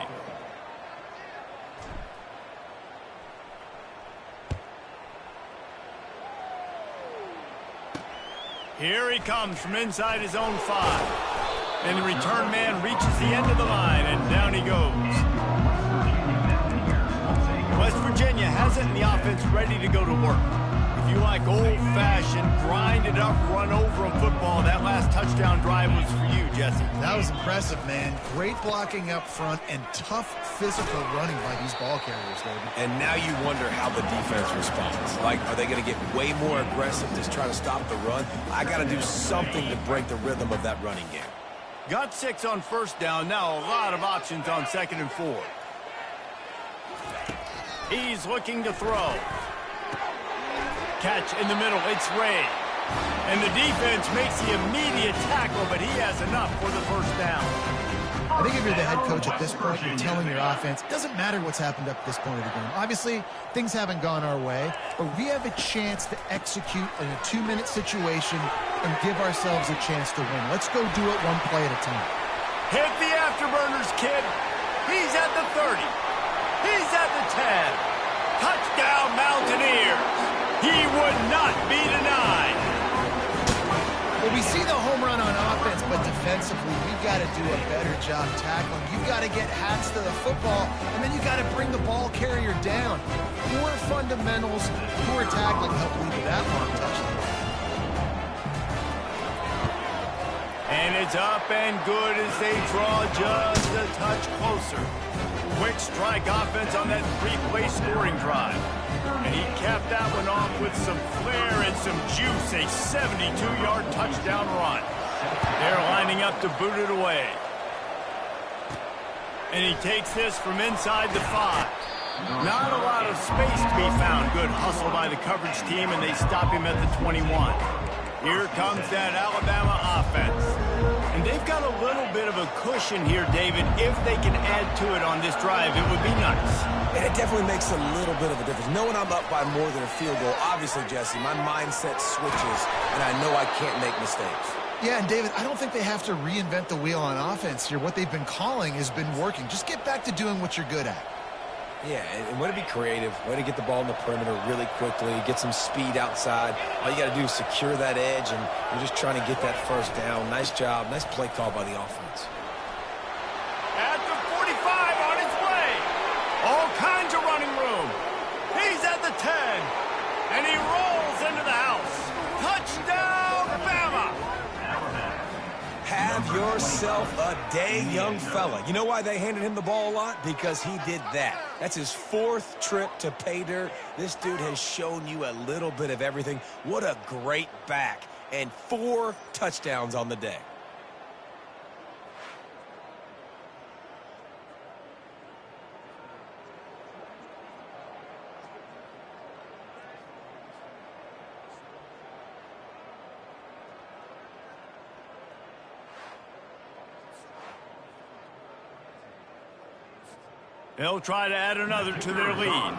Here he comes from inside his own 5. And the return man reaches the end of the line, and down he goes. West Virginia has it in the offense ready to go to work. If you like old-fashioned, grind-it-up, run-over football, that last touchdown drive was for you, Jesse. That was impressive, man. Great blocking up front and tough physical running by these ball carriers, David. And now you wonder how the defense responds. Like, are they going to get way more aggressive to try to stop the run? I got to do something to break the rhythm of that running game. Got 6 on 1st down. Now a lot of options on 2nd and 4. He's looking to throw. Catch in the middle. It's Ray. And the defense makes the immediate tackle, but he has enough for the 1st down. I think if you're the head coach at this point, you're telling your offense, it doesn't matter what's happened up to this point of the game. Obviously, things haven't gone our way, but we have a chance to execute in a 2-minute situation and give ourselves a chance to win. Let's go do it one play at a time. Hit the afterburners, kid. He's at the 30. He's at the 10. Touchdown, Mountaineers. He would not be denied. Well, we see the home run on offense, but defensively, we've got to do a better job tackling. You've got to get hats to the football, and then you've got to bring the ball carrier down. Poor fundamentals, poor tackling help lead to that long touchdown. And it's up and good as they draw just a touch closer. Quick strike offense on that 3-play scoring drive. And he capped that one off with some flair and some juice, a 72-yard touchdown run. They're lining up to boot it away. And he takes this from inside the 5. Not a lot of space to be found. Good hustle by the coverage team, and they stop him at the 21. Here comes that Alabama offense. And they've got a little bit of a cushion here, David. If they can add to it on this drive, it would be nice. And it definitely makes a little bit of a difference. Knowing I'm up by more than a field goal, obviously, Jesse, my mindset switches, and I know I can't make mistakes. Yeah, and David, I don't think they have to reinvent the wheel on offense here. What they've been calling has been working. Just get back to doing what you're good at. Yeah, and way to be creative, way to get the ball in the perimeter really quickly, get some speed outside. All you got to do is secure that edge, and you're just trying to get that 1st down. Nice job, nice play call by the offense. At the 45 on its way. All kinds of running room. He's at the 10, and he rolls into the house. Touchdown, Bama! Have Have yourself a day, young fella. You know why they handed him the ball a lot? Because he did that. That's his 4th trip to pay dirt. This dude has shown you a little bit of everything. What a great back. And 4 touchdowns on the day. They'll try to add another to their lead.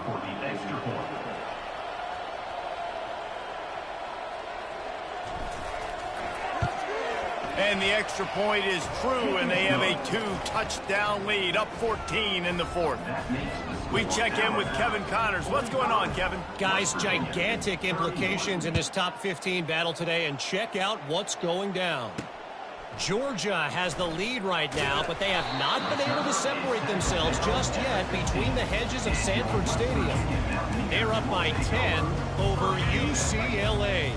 And the extra point is true, and they have a 2-touchdown lead, up 14 in the 4th. We check in with Kevin Connors. What's going on, Kevin? Guys, gigantic implications in this top 15 battle today, and check out what's going down. Georgia has the lead right now, but they have not been able to separate themselves just yet between the hedges of Sanford Stadium. They're up by 10 over UCLA.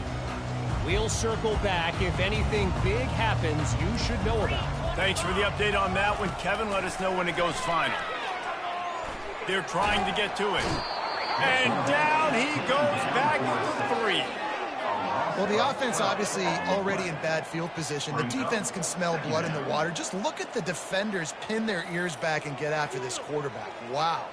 We'll circle back if anything big happens you should know about. Thanks for the update on that one, Kevin. Let us know when it goes final. They're trying to get to it. And down he goes back for 3. Well, the offense obviously already in bad field position. The defense can smell blood in the water. Just look at the defenders pin their ears back and get after this quarterback. Wow.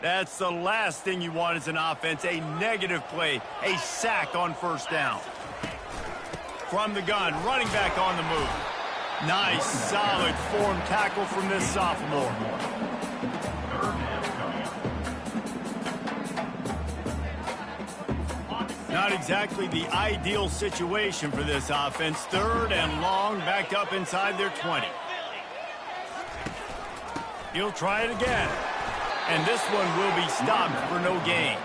That's the last thing you want as an offense, a negative play, a sack on 1st down. From the gun, running back on the move. Nice, solid form tackle from this sophomore. Not exactly the ideal situation for this offense. 3rd and long, backed up inside their 20. He'll try it again. And this one will be stopped for no gain.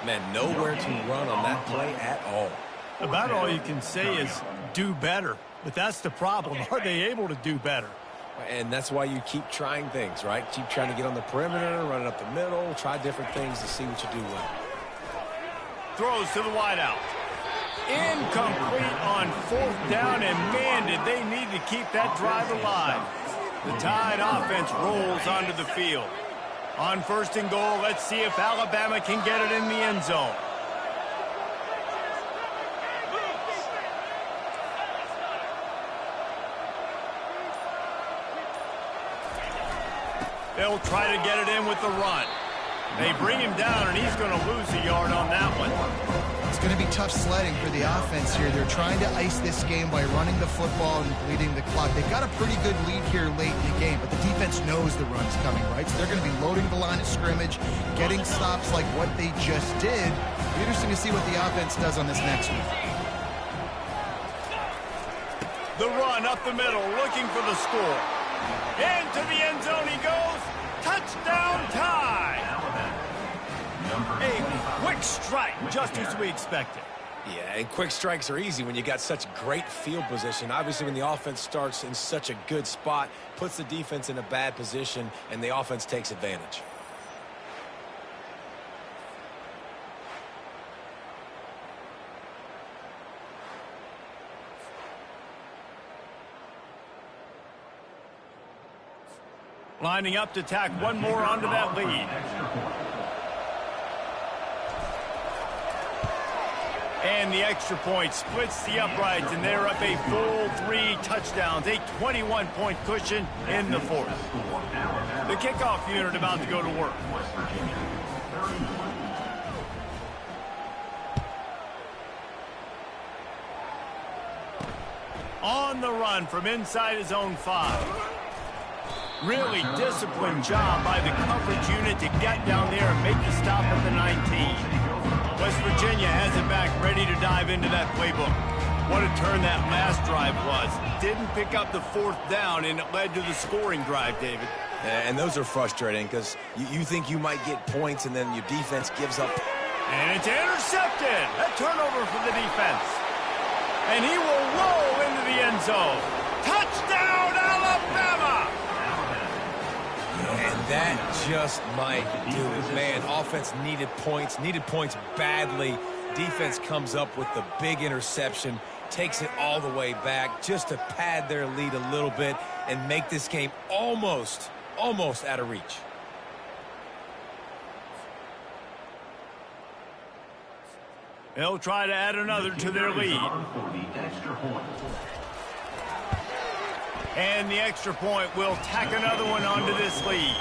Man, nowhere to run on that play at all. About all you can say is do better. But that's the problem. Are they able to do better? And that's why you keep trying things, right? Keep trying to get on the perimeter, run it up the middle, try different things to see what you do well. Throws to the wideout. Incomplete on 4th down, and man, did they need to keep that drive alive. The Tide offense rolls onto the field. On 1st and goal, let's see if Alabama can get it in the end zone. They'll try to get it in with the run. They bring him down, and he's going to lose a yard on that one. It's going to be tough sledding for the offense here. They're trying to ice this game by running the football and bleeding the clock. They've got a pretty good lead here late in the game, but the defense knows the run's coming, right? So they're going to be loading the line of scrimmage, getting stops like what they just did. It'll be interesting to see what the offense does on this next one. The run up the middle, looking for the score. Into the end zone he goes. Touchdown Tide. A quick strike, just as we expected. Yeah, and quick strikes are easy when you got such great field position. Obviously, when the offense starts in such a good spot, puts the defense in a bad position, and the offense takes advantage. Lining up to tack one more onto that lead. And the extra point splits the uprights, and they're up a full 3 touchdowns, a 21-point cushion in the 4th. The kickoff unit about to go to work. On the run from inside his own 5. Really disciplined job by the coverage unit to get down there and make the stop at the 19. West Virginia has it back, ready to dive into that playbook. What a turn that last drive was. Didn't pick up the 4th down, and it led to the scoring drive, David. And those are frustrating because you think you might get points, and then your defense gives up. And it's intercepted. A turnover for the defense. And he will roll into the end zone. Touchdown, Alabama! that just might do it. Man, offense needed points badly. Defense comes up with the big interception, takes it all the way back just to pad their lead a little bit and make this game almost out of reach. They'll try to add another to their lead. And the extra point will tack another one onto this lead.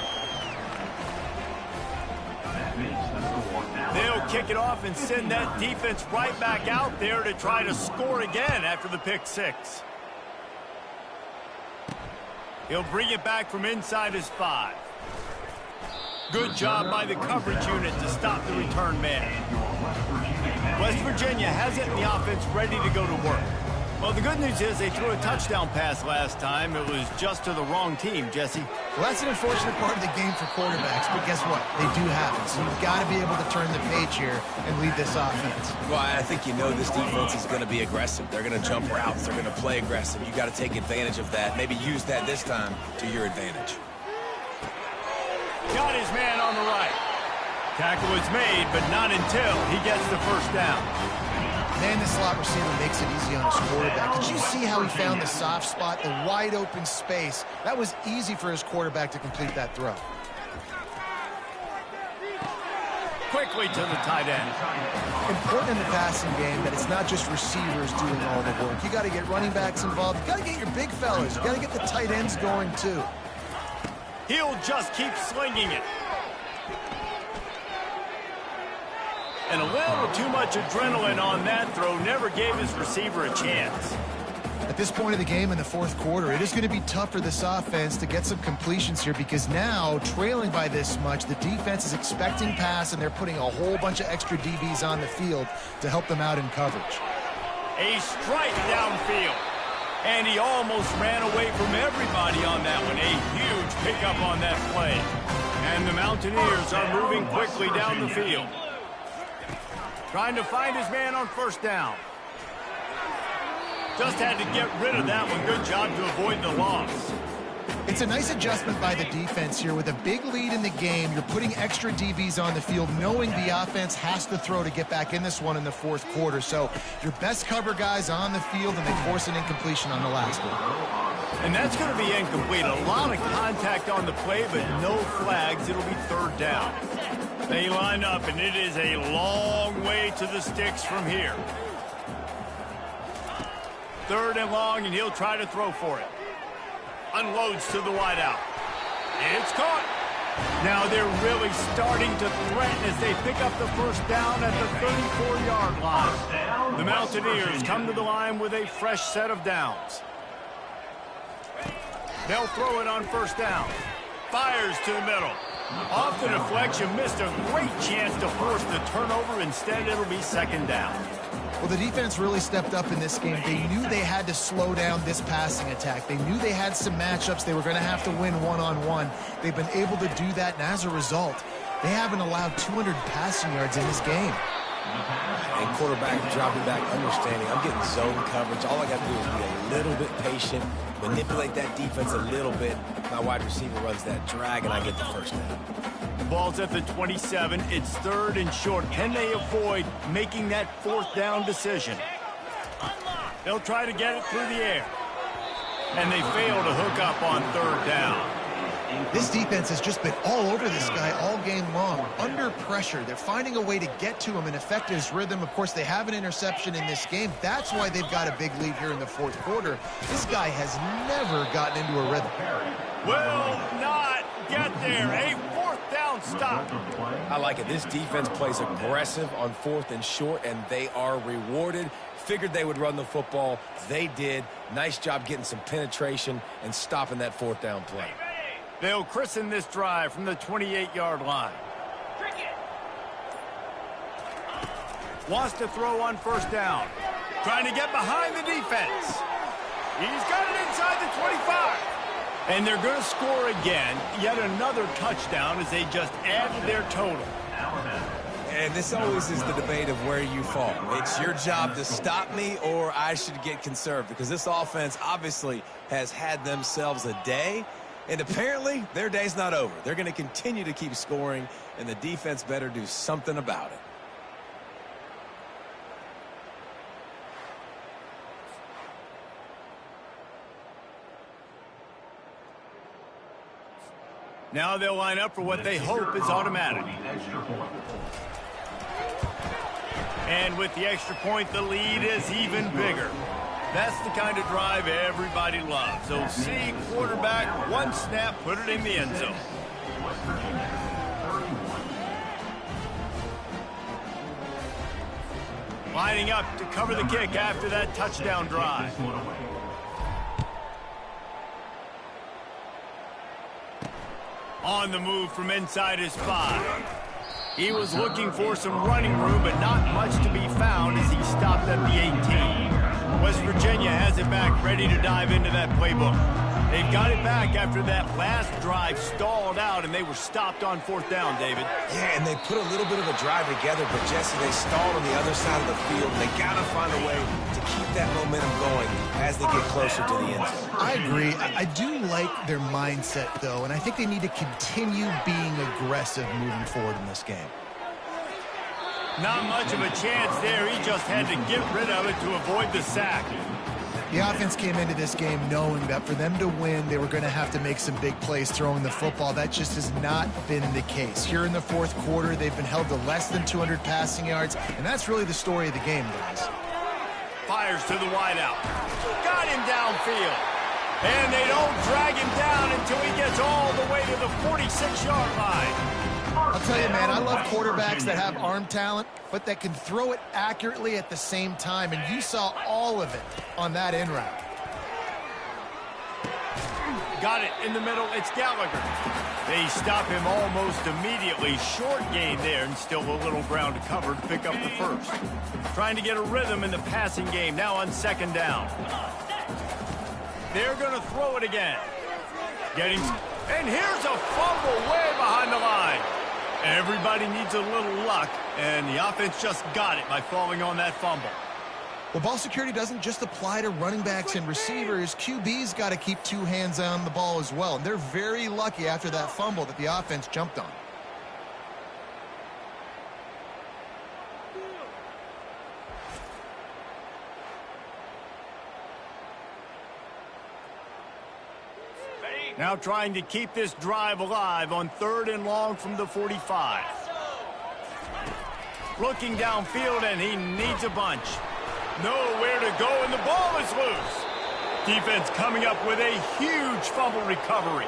They'll kick it off and send that defense right back out there to try to score again after the pick six. He'll bring it back from inside his 5. Good job by the coverage unit to stop the return man. West Virginia has it in the offense ready to go to work. Well, the good news is they threw a touchdown pass last time. It was just to the wrong team, Jesse. Well, that's an unfortunate part of the game for quarterbacks, but guess what? They do have it, so you've got to be able to turn the page here and lead this offense. Well, I think you know this defense is going to be aggressive. They're going to jump routes. They're going to play aggressive. You got to take advantage of that. Maybe use that this time to your advantage. Got his man on the right. Tackle was made, but not until he gets the first down. Man, the slot receiver makes it easy on his quarterback. Did you see how he found the soft spot, the wide open space? That was easy for his quarterback to complete that throw. Quickly to the tight end. Important in the passing game that it's not just receivers doing all the work. You got to get running backs involved. You got to get your big fellas. You got to get the tight ends going too. He'll just keep slinging it. And a little too much adrenaline on that throw never gave his receiver a chance. At this point of the game in the fourth quarter, it is going to be tough for this offense to get some completions here because now, trailing by this much, the defense is expecting pass and they're putting a whole bunch of extra DBs on the field to help them out in coverage. A strike downfield. And he almost ran away from everybody on that one. A huge pickup on that play. And the Mountaineers are moving quickly down the field. Trying to find his man on first down. Just had to get rid of that one. Good job to avoid the loss. It's a nice adjustment by the defense here. With a big lead in the game, you're putting extra DBs on the field, knowing the offense has to throw to get back in this one in the fourth quarter. So your best cover guys on the field, and they force an incompletion on the last one. And that's going to be incomplete. A lot of contact on the play, but no flags. It'll be third down. They line up, and it is a long way to the sticks from here. Third and long, and he'll try to throw for it. Unloads to the wideout. It's caught. Now they're really starting to threaten as they pick up the first down at the 34-yard line. The Mountaineers come to the line with a fresh set of downs. They'll throw it on first down. Fires to the middle. Off the deflection, missed a great chance to force the turnover. Instead, it'll be second down. Well, the defense really stepped up in this game. They knew they had to slow down this passing attack. They knew they had some matchups they were going to have to win one-on-one. They've been able to do that, and as a result, they haven't allowed 200 passing yards in this game. And quarterback dropping back, understanding I'm getting zone coverage. All I got to do is be a little bit patient, manipulate that defense a little bit. My wide receiver runs that drag, and I get the first down. The ball's at the 27. It's third and short. Can they avoid making that fourth down decision? They'll try to get it through the air. And they fail to hook up on third down. This defense has just been all over this guy all game long. Under pressure, they're finding a way to get to him and affect his rhythm. Of course, they have an interception in this game. That's why they've got a big lead here in the fourth quarter. This guy has never gotten into a rhythm. Will not get there. A fourth down stop. I like it. This defense plays aggressive on fourth and short, and they are rewarded. Figured they would run the football. They did. Nice job getting some penetration and stopping that fourth down play. They'll christen this drive from the 28-yard line. Wants to throw on first down. Trying to get behind the defense. He's got it inside the 25. And they're going to score again. Yet another touchdown as they just added their total. And this always is the debate of where you fall. It's your job to stop me, or I should get conserved, because this offense obviously has had themselves a day. And apparently, their day's not over. They're going to continue to keep scoring, and the defense better do something about it. Now they'll line up for what they hope is automatic. And with the extra point, the lead is even bigger. That's the kind of drive everybody loves. So see quarterback, one snap, put it in the end zone. Lining up to cover the kick after that touchdown drive. On the move from inside his 5. He was looking for some running room, but not much to be found as he stopped at the 18. West Virginia has it back, ready to dive into that playbook. They've got it back after that last drive stalled out, and they were stopped on 4th down, David. Yeah, and they put a little bit of a drive together, but, Jesse, they stalled on the other side of the field, and they got to find a way to keep that momentum going as they get closer to the end zone. I agree. I do like their mindset, though, and I think they need to continue being aggressive moving forward in this game. Not much of a chance there. He just had to get rid of it to avoid the sack. The offense came into this game knowing that for them to win, they were going to have to make some big plays throwing the football. That just has not been the case. Here in the 4th quarter, they've been held to less than 200 passing yards, and that's really the story of the game, guys. Fires to the wideout. Got him downfield. And they don't drag him down until he gets all the way to the 46-yard line. I'll tell you, man, I love quarterbacks that have arm talent, but that can throw it accurately at the same time, and you saw all of it on that in route. Got it in the middle. It's Gallagher. They stop him almost immediately. Short gain there, and still a little ground to cover to pick up the first. Trying to get a rhythm in the passing game, now on 2nd down. They're going to throw it again. And here's a fumble way behind the line. Everybody needs a little luck, and the offense just got it by falling on that fumble. Well, ball security doesn't just apply to running backs and receivers. QB's got to keep 2 hands on the ball as well. And they're very lucky after that fumble that the offense jumped on. Now trying to keep this drive alive on 3rd and long from the 45. Looking downfield, and he needs a bunch. Nowhere to go, and the ball is loose. Defense coming up with a huge fumble recovery.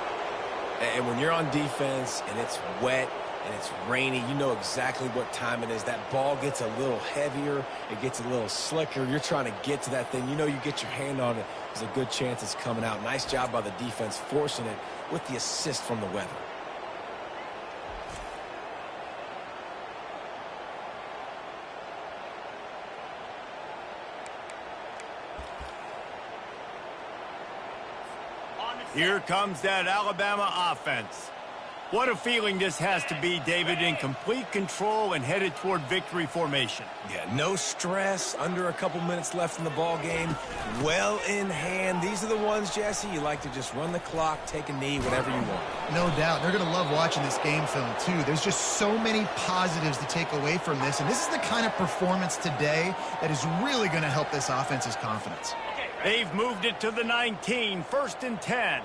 And when you're on defense and it's wet and it's rainy, you know exactly what time it is. That ball gets a little heavier. It gets a little slicker. You're trying to get to that thing. You know you get your hand on it. There's a good chance it's coming out. Nice job by the defense forcing it with the assist from the weather. Here comes that Alabama offense. What a feeling this has to be, David, in complete control and headed toward victory formation. Yeah, no stress, under a couple minutes left in the ball game, well in hand. These are the ones, Jesse, you like to just run the clock, take a knee, whatever you want. No doubt. They're going to love watching this game film, too. There's just so many positives to take away from this, and this is the kind of performance today that is really going to help this offense's confidence. They've moved it to the 19, 1st and 10.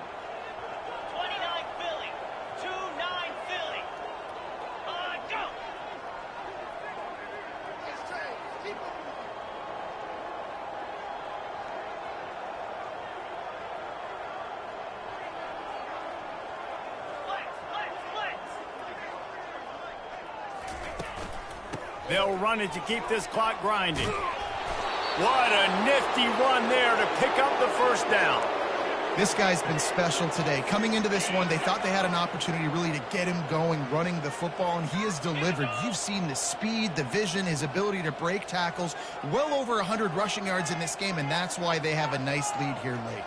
They'll run it to keep this clock grinding. What a nifty run there to pick up the 1st down. This guy's been special today. Coming into this one, they thought they had an opportunity really to get him going, running the football, and he has delivered. You've seen the speed, the vision, his ability to break tackles. Well over 100 rushing yards in this game, and that's why they have a nice lead here late.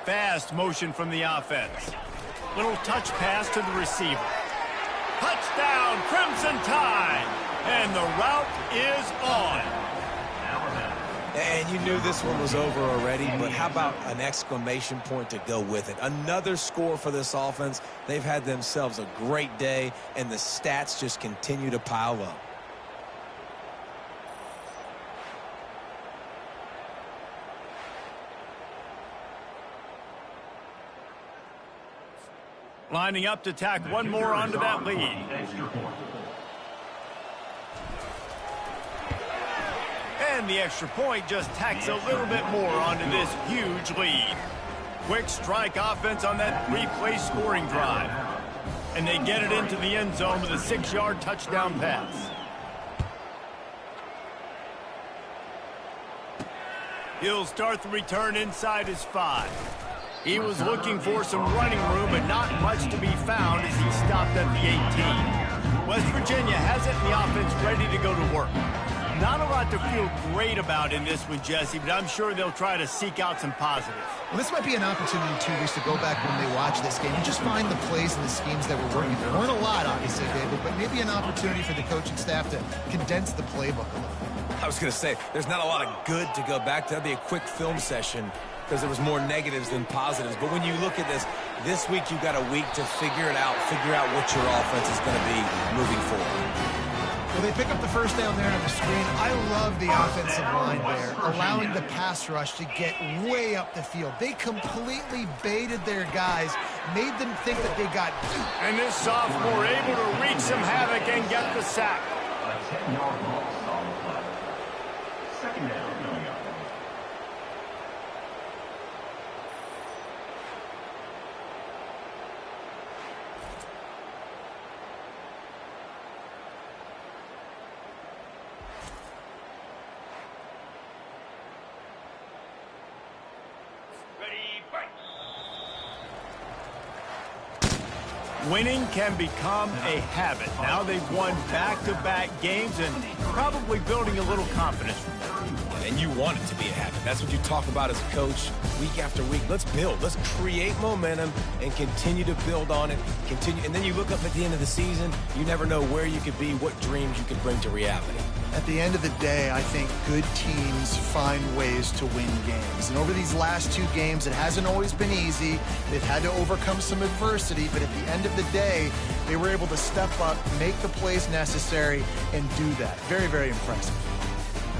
Fast motion from the offense. Little touch pass to the receiver. Touchdown, Crimson Tide. And the route is on. And you knew this one was over already, but how about an exclamation point to go with it? Another score for this offense. They've had themselves a great day, and the stats just continue to pile up. Lining up to tack one more onto that lead. And the extra point just tacks a little bit more onto this huge lead. Quick strike offense on that three-play scoring drive. And they get it into the end zone with a 6-yard touchdown pass. He'll start the return inside his 5. He was looking for some running room, but not much to be found as he stopped at the 18. West Virginia has it in the offense ready to go to work. Not a lot to feel great about in this one, Jesse, but I'm sure they'll try to seek out some positives. Well, this might be an opportunity, too, Reese, to go back when they watch this game and just find the plays and the schemes that were working. There weren't a lot, obviously, David, but maybe an opportunity for the coaching staff to condense the playbook a little bit. I was going to say, there's not a lot of good to go back to. That'd be a quick film session because there was more negatives than positives. But when you look at this week you've got a week to figure it out, figure out what your offense is going to be moving forward. Well, they pick up the first down there on the screen. I love the offensive line there, allowing the pass rush to get way up the field. They completely baited their guys, made them think that they got beat. And this sophomore able to wreak some havoc and get the sack. A 10-yard loss on the play. Second down coming up. Winning can become a habit. Now they've won back-to-back games and probably building a little confidence from that. And you want it to be a habit. That's what you talk about as a coach week after week. Let's build. Let's create momentum and continue to build on it. And then you look up at the end of the season, you never know where you could be, what dreams you could bring to reality. At the end of the day, I think good teams find ways to win games. And over these last 2 games, it hasn't always been easy. They've had to overcome some adversity, but at the end of the day, they were able to step up, make the plays necessary, and do that. Very, very impressive.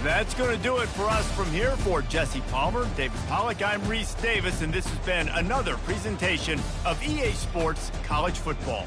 That's going to do it for us from here. For Jesse Palmer, David Pollack, I'm Reese Davis, and this has been another presentation of EA Sports College Football.